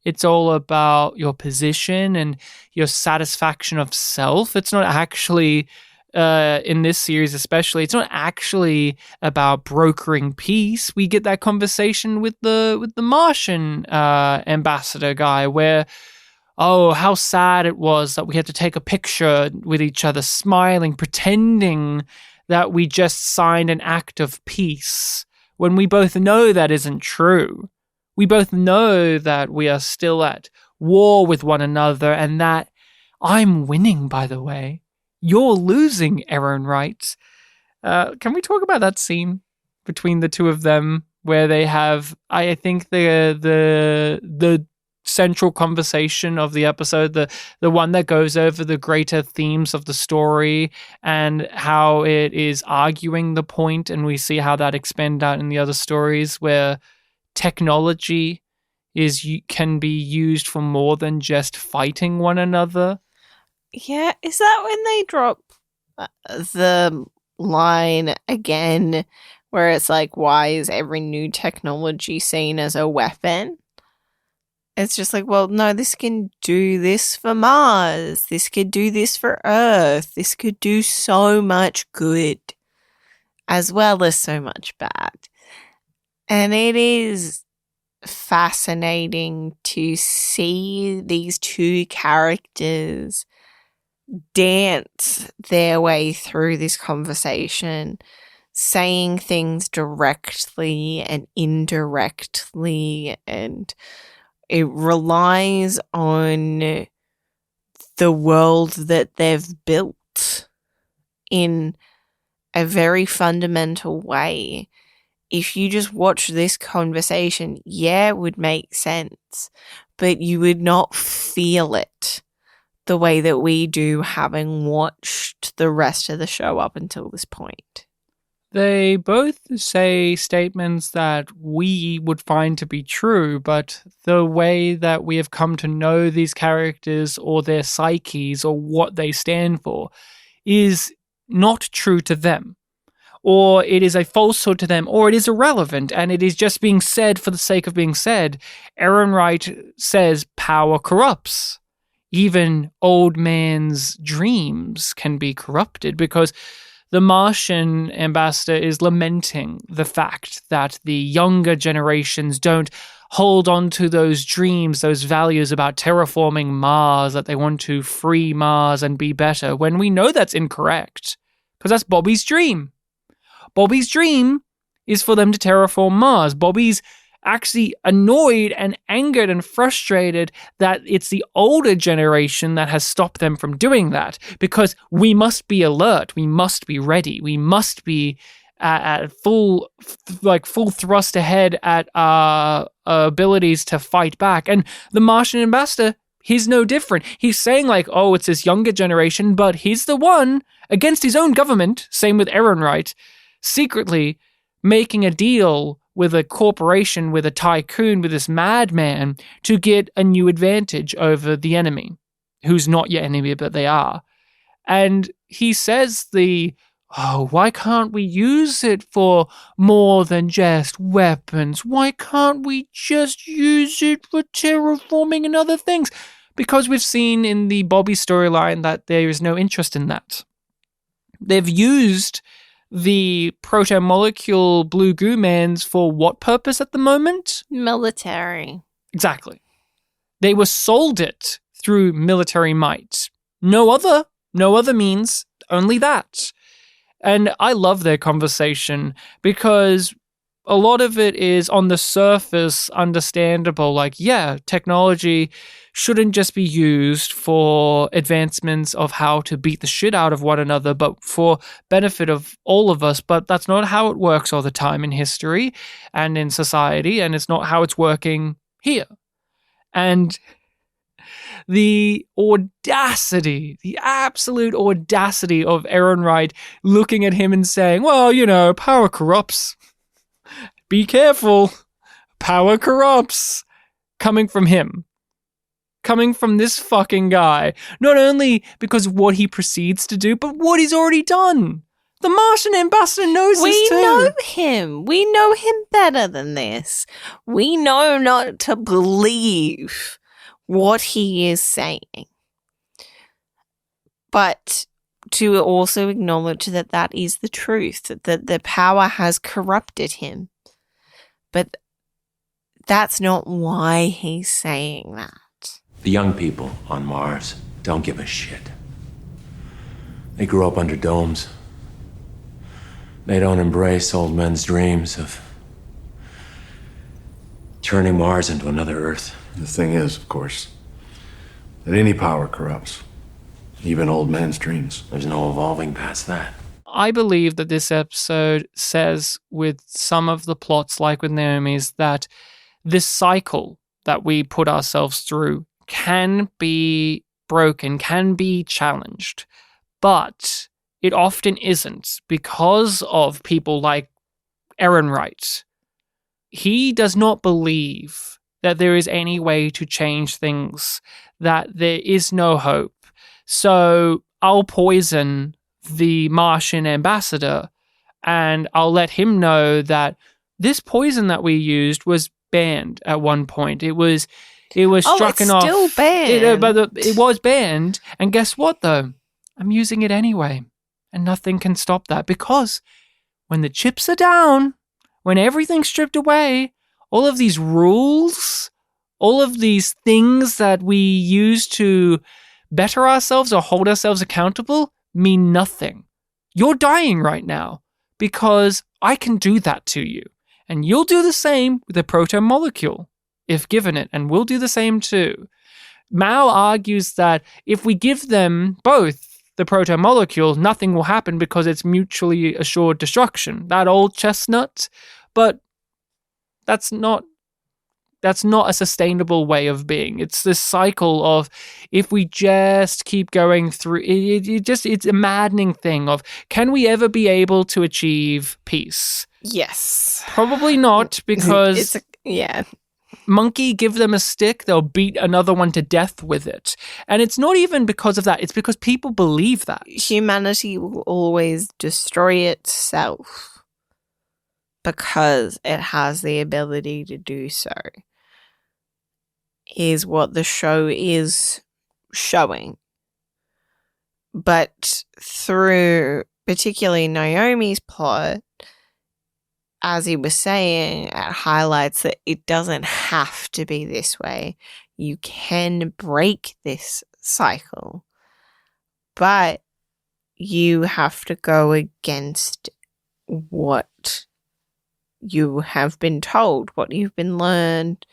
It's all about your position and your satisfaction of self. It's not actually, in this series especially, it's not actually about brokering peace. We get that conversation with the Martian ambassador guy where, oh, how sad it was that we had to take a picture with each other, smiling, pretending that we just signed an act of peace, when we both know that isn't true. We both know that we are still at war with one another, and that I'm winning, by the way. You're losing, Aaron Wright. Can we talk about that scene between the two of them where they have, I think, the central conversation of the episode, the one that goes over the greater themes of the story and how it is arguing the point, and we see how that expand out in the other stories where technology can be used for more than just fighting one another. Yeah, is that when they drop the line again where it's like, why is every new technology seen as a weapon? It's just like, well, no, this can do this for Mars. This could do this for Earth. This could do so much good as well as so much bad. And it is fascinating to see these two characters dance their way through this conversation, saying things directly and indirectly, and it relies on the world that they've built in a very fundamental way. If you just watch this conversation, yeah, it would make sense, but you would not feel it the way that we do, having watched the rest of the show up until this point. They both say statements that we would find to be true, but the way that we have come to know these characters or their psyches or what they stand for is not true to them. Or it is a falsehood to them, or it is irrelevant, and it is just being said for the sake of being said. Aaron Wright says power corrupts. Even old man's dreams can be corrupted, because the Martian ambassador is lamenting the fact that the younger generations don't hold on to those dreams, those values about terraforming Mars, that they want to free Mars and be better, when we know that's incorrect, because that's Bobby's dream. Bobby's dream is for them to terraform Mars. Bobby's actually annoyed and angered and frustrated that it's the older generation that has stopped them from doing that, because we must be alert, we must be ready, we must be at full thrust ahead at our abilities to fight back. And the Martian ambassador, he's no different. He's saying like, oh, it's this younger generation, but he's the one against his own government, same with Aaron Wright, secretly making a deal with a corporation, with a tycoon, with this madman to get a new advantage over the enemy, who's not your enemy, but they are. And he says why can't we use it for more than just weapons? Why can't we just use it for terraforming and other things? Because we've seen in the Bobby storyline that there is no interest in that. They've used the proto-molecule blue goo mans for what purpose at the moment? Military. Exactly. They were sold it through military might. No other means, only that. And I love their conversation because a lot of it is on the surface understandable. Like, yeah, technology shouldn't just be used for advancements of how to beat the shit out of one another, but for benefit of all of us. But that's not how it works all the time in history and in society, and it's not how it's working here. And the audacity, the absolute audacity of Aaron Wright looking at him and saying, well, power corrupts. Be careful. Power corrupts. Coming from him. Coming from this fucking guy. Not only because of what he proceeds to do, but what he's already done. The Martian ambassador knows this too. We know him. We know him better than this. We know not to believe what he is saying. But to also acknowledge that that is the truth, that the power has corrupted him. But that's not why he's saying that. The young people on Mars don't give a shit. They grew up under domes. They don't embrace old men's dreams of turning Mars into another Earth. The thing is, of course, that any power corrupts, even old men's dreams. There's no evolving past that. I believe that this episode says with some of the plots, like with Naomi's, that this cycle that we put ourselves through can be broken, can be challenged, but it often isn't because of people like Aaron Wright. He does not believe that there is any way to change things, that there is no hope. So I'll poison the Martian ambassador and I'll let him know that this poison that we used was banned at one point. It was struck off. Still banned. It was banned. And guess what though? I'm using it anyway. And nothing can stop that, because when the chips are down, when everything's stripped away, all of these rules, all of these things that we use to better ourselves or hold ourselves accountable mean nothing. You're dying right now because I can do that to you. And you'll do the same with a proto-molecule, if given it, and we'll do the same too. Mao argues that if we give them both the proto-molecule, nothing will happen because it's mutually assured destruction. That old chestnut. But that's not that's not a sustainable way of being. It's this cycle of, if we just keep going through it's a maddening thing of, can we ever be able to achieve peace? Yes. Probably not, because yeah. Monkey, give them a stick, they'll beat another one to death with it. And it's not even because of that, it's because people believe that. Humanity will always destroy itself because it has the ability to do so, is what the show is showing. But through particularly Naomi's plot, as he was saying, it highlights that it doesn't have to be this way. You can break this cycle, but you have to go against what you have been told, what you've been learned,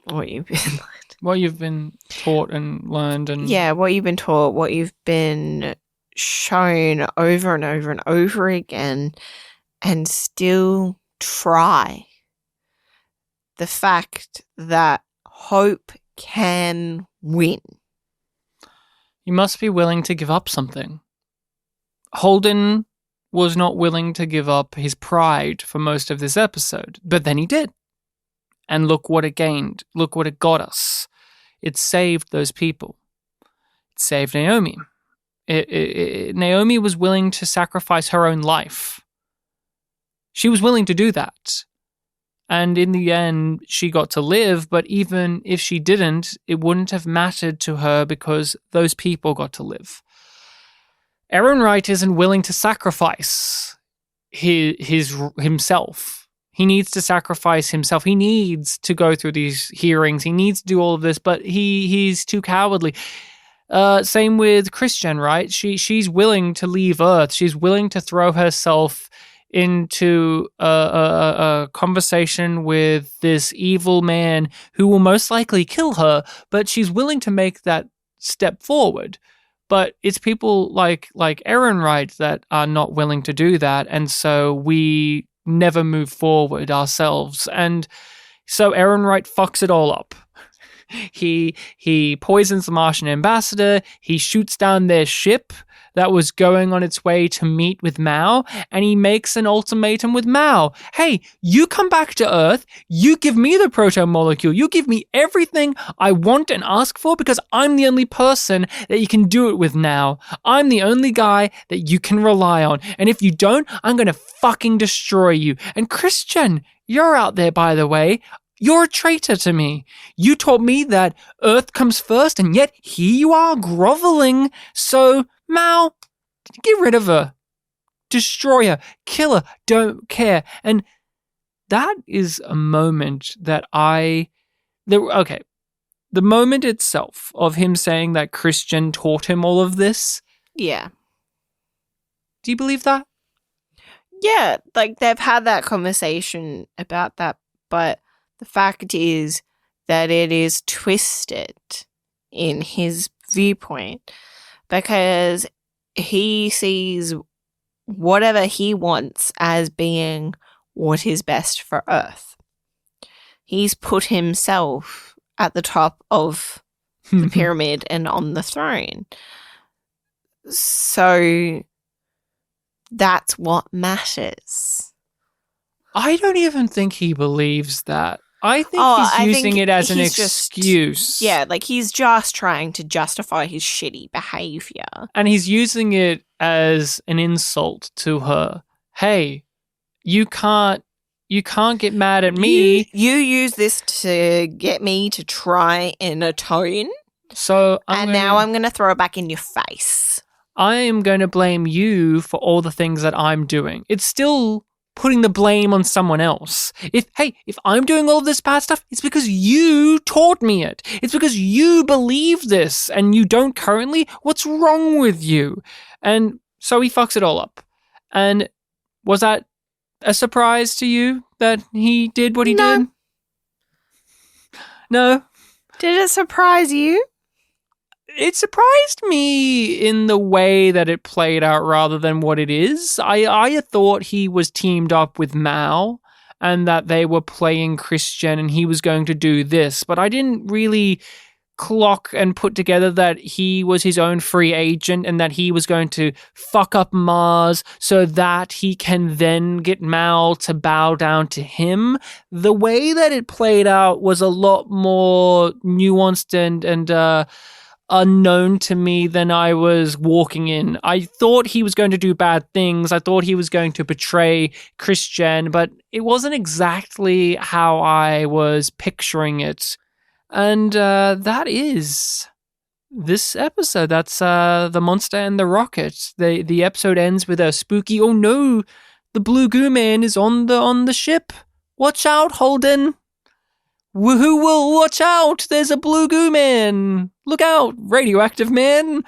what you've been taught and learned, and what you've been taught, what you've been shown over and over and over again, and still try. The fact that hope can win. You must be willing to give up something. Holden was not willing to give up his pride for most of this episode, but then he did. And look what it gained. Look what it got us. It saved those people. It saved Naomi. Naomi was willing to sacrifice her own life. She was willing to do that. And in the end, she got to live, but even if she didn't, it wouldn't have mattered to her because those people got to live. Aaron Wright isn't willing to sacrifice himself. He needs to sacrifice himself. He needs to go through these hearings. He needs to do all of this, but he's too cowardly. Same with Christian, right? She's willing to leave Earth. She's willing to throw herself into a conversation with this evil man who will most likely kill her, but she's willing to make that step forward. But it's people like Aaron Wright that are not willing to do that, and so we never move forward ourselves. And so Aaron Wright fucks it all up. He poisons the Martian ambassador, he shoots down their ship that was going on its way to meet with Mao, and he makes an ultimatum with Mao. Hey, you come back to Earth, you give me the proton molecule, you give me everything I want and ask for, because I'm the only person that you can do it with now. I'm the only guy that you can rely on, and if you don't, I'm gonna fucking destroy you. And Christian, you're out there, by the way. You're a traitor to me. You taught me that Earth comes first, and yet here you are groveling. So, Mao, get rid of her. Destroy her. Kill her. Don't care. And that is a moment that the moment itself of him saying that Christian taught him all of this. Yeah. Do you believe that? Yeah, like they've had that conversation about that, but the fact is that it is twisted in his viewpoint because he sees whatever he wants as being what is best for Earth. He's put himself at the top of the pyramid and on the throne. So that's what matters. I don't even think he believes that. I think he's using it as an excuse. Like he's just trying to justify his shitty behavior. And he's using it as an insult to her. Hey, you can't get mad at me. You use this to get me to try and atone. So now I'm going to throw it back in your face. I am going to blame you for all the things that I'm doing. It's still putting the blame on someone else. If I'm doing all this bad stuff, it's because you taught me it. It's because you believe this and you don't currently. What's wrong with you? And so he fucks it all up. And was that a surprise to you that he did what he did? No. Did it surprise you? It surprised me in the way that it played out rather than what it is. I thought he was teamed up with Mao and that they were playing Christian and he was going to do this. But I didn't really clock and put together that he was his own free agent and that he was going to fuck up Mars so that he can then get Mal to bow down to him. The way that it played out was a lot more nuanced and unknown to me than I was walking in. I thought he was going to do bad things. I thought he was going to betray Christian, but it wasn't exactly how I was picturing it. And that is this episode. That's The Monster and the Rocket. The episode ends with a spooky, oh no, the blue goo man is on the ship. Watch out, Holden. Who will watch out? There's a blue goo man. Look out, radioactive man.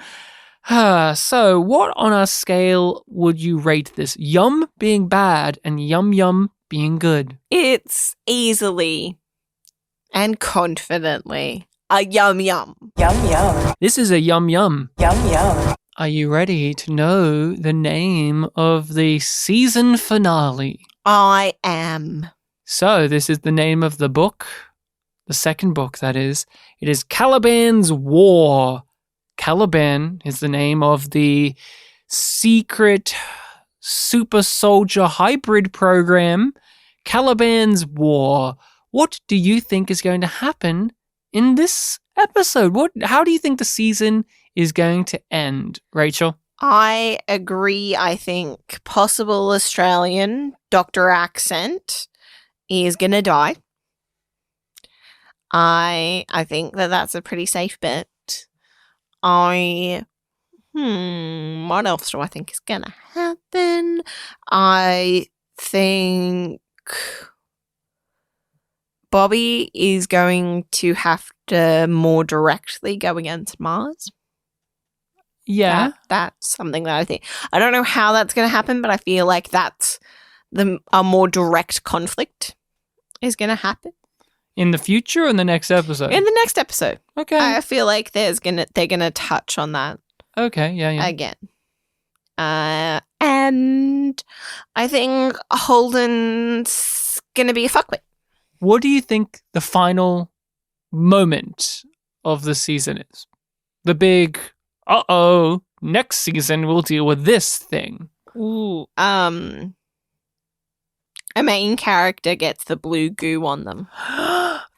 So, what on a scale would you rate this? Yum being bad and yum yum being good. It's easily and confidently a yum yum. Yum yum. This is a yum yum. Yum yum. Are you ready to know the name of the season finale? I am. So, this is the name of the book. The second book, that is. It is Caliban's War. Caliban is the name of the secret super soldier hybrid program. Caliban's War. What do you think is going to happen in this episode? How do you think the season is going to end, Rachel? I agree. I think possible Australian Dr. Accent is going to die. I think that's a pretty safe bet. What else do I think is going to happen? I think Bobby is going to have to more directly go against Mars. Yeah. That's something that I think. I don't know how that's going to happen, but I feel like that's a more direct conflict is going to happen. In the future or in the next episode? In the next episode. Okay. I feel like they're gonna touch on that. Okay, yeah. Again. And I think Holden's gonna be a fuckwit. What do you think the final moment of the season is? The big, next season we'll deal with this thing. Ooh. A main character gets the blue goo on them.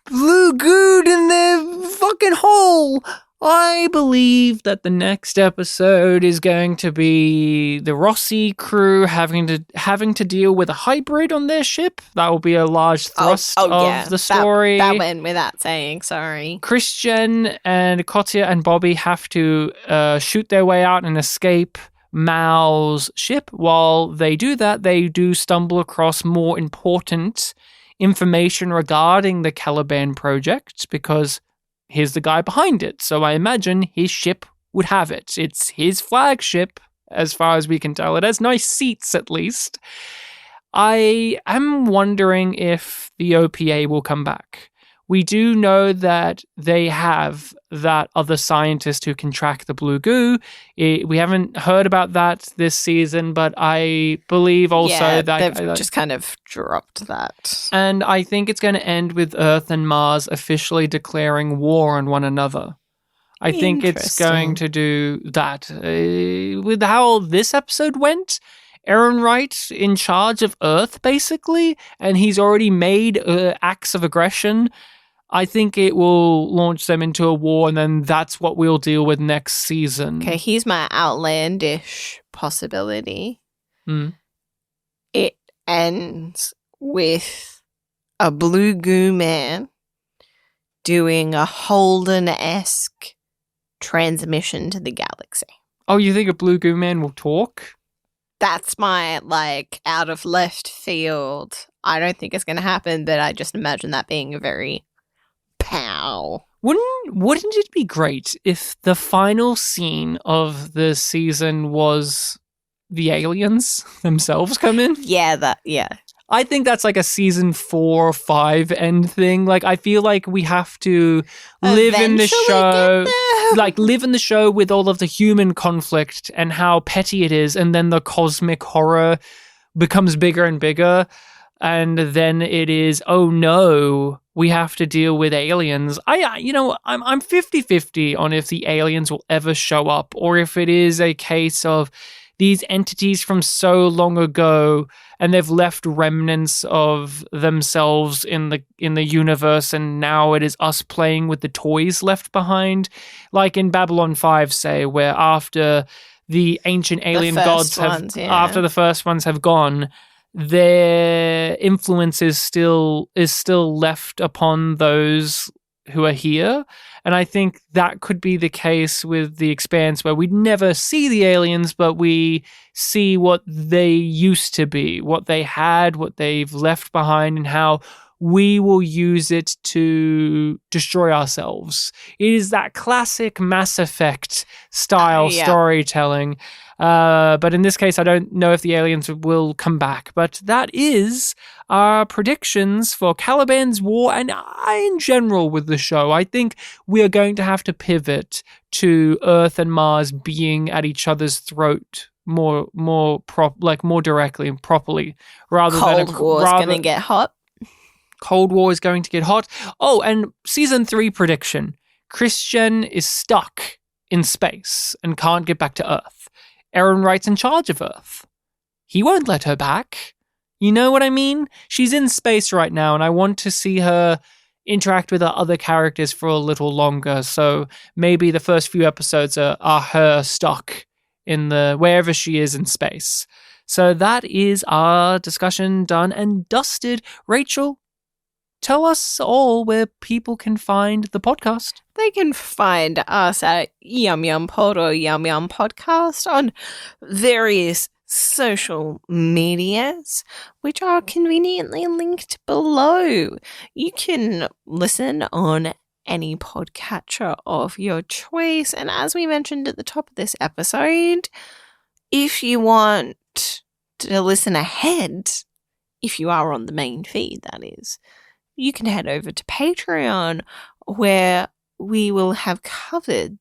Blue goo in their fucking hole! I believe that the next episode is going to be the Rossi crew having to deal with a hybrid on their ship. That will be a large thrust of the story. That went without saying, sorry. Christian and Kotia and Bobby have to shoot their way out and escape Mal's ship. While they do that, they do stumble across more important information regarding the Caliban project because he's the guy behind it. So I imagine his ship would have it. It's his flagship, as far as we can tell. It has nice seats, at least. I am wondering if the OPA will come back. We do know that they have that other scientist who can track the blue goo. We haven't heard about that this season, but I believe also that they've just kind of dropped that. And I think it's going to end with Earth and Mars officially declaring war on one another. I think it's going to do that. With how this episode went, Aaron Wright in charge of Earth, basically, and he's already made acts of aggression. I think it will launch them into a war, and then that's what we'll deal with next season. Okay, here's my outlandish possibility. It ends with a blue goo man doing a Holden-esque transmission to the galaxy. Oh, you think a blue goo man will talk? That's my, out of left field. I don't think it's going to happen, but I just imagine that being a very pow. Wouldn't it be great if the final scene of the season was the aliens themselves come in? Yeah. I think that's like a season 4 or 5 end thing. I feel like we have to live in the show, live in the show with all of the human conflict and how petty it is, and then the cosmic horror becomes bigger and bigger. And then it is, oh no, we have to deal with aliens. I'm 50-50 on if the aliens will ever show up, or if it is a case of these entities from so long ago and they've left remnants of themselves in the universe, and now it is us playing with the toys left behind, like in Babylon 5, say, where after the ancient alien gods after the first ones have gone, their influence is still left upon those who are here. And I think that could be the case with the Expanse, where we'd never see the aliens, but we see what they used to be, what they had, what they've left behind, and how we will use it to destroy ourselves. It is that classic Mass Effect style storytelling. But in this case, I don't know if the aliens will come back. But that is our predictions for Caliban's War, and in general with the show. I think we are going to have to pivot to Earth and Mars being at each other's throat more directly and properly, rather than Cold War's going to get hot. Cold War is going to get hot. Oh, and season 3 prediction: Christian is stuck in space and can't get back to Earth. Aaron Wright's in charge of Earth. He won't let her back. You know what I mean? She's in space right now, and I want to see her interact with her other characters for a little longer. So maybe the first few episodes are her stuck in wherever she is in space. So that is our discussion done and dusted. Rachel, tell us all where people can find the podcast. They can find us at yumyumpod or yumyumpodcast on various social medias, which are conveniently linked below. You can listen on any podcatcher of your choice. And as we mentioned at the top of this episode, if you want to listen ahead, if you are on the main feed, that is, you can head over to Patreon, where we will have covered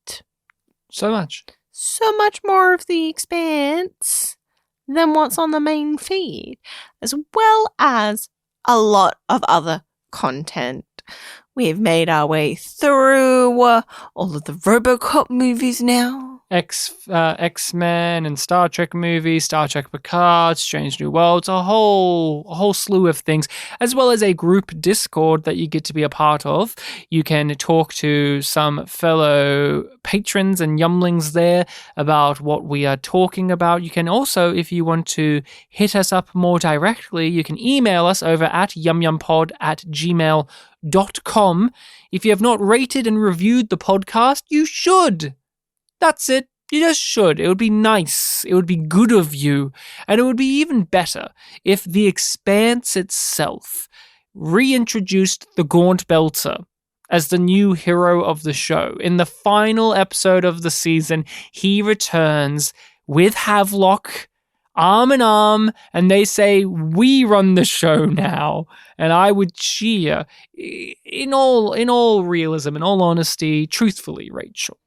so much more of the Expanse than what's on the main feed, as well as a lot of other content. We've made our way through all of the RoboCop movies now. X-Men and Star Trek movies, Star Trek Picard, Strange New Worlds, a whole slew of things, as well as a group Discord that you get to be a part of. You can talk to some fellow patrons and yumlings there about what we are talking about. You can also, if you want to hit us up more directly, you can email us over at yumyumpod@gmail.com. If you have not rated and reviewed the podcast, you should. That's it. You just should. It would be nice. It would be good of you. And it would be even better if the Expanse itself reintroduced the Gaunt Belter as the new hero of the show. In the final episode of the season, he returns with Havelock, arm in arm, and they say, "We run the show now." And I would cheer. In all realism, in all honesty, truthfully, Rachel,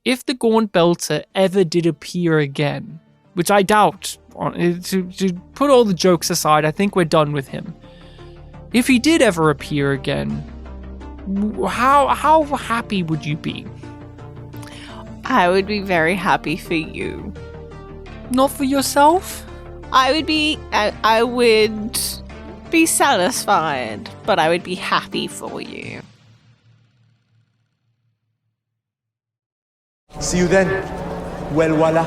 if the Gaunt Belter ever did appear again, which I doubt, to put all the jokes aside, I think we're done with him. If he did ever appear again, how happy would you be? I would be very happy for you. Not for yourself? I would be satisfied, but I would be happy for you. See you then. Well, voila.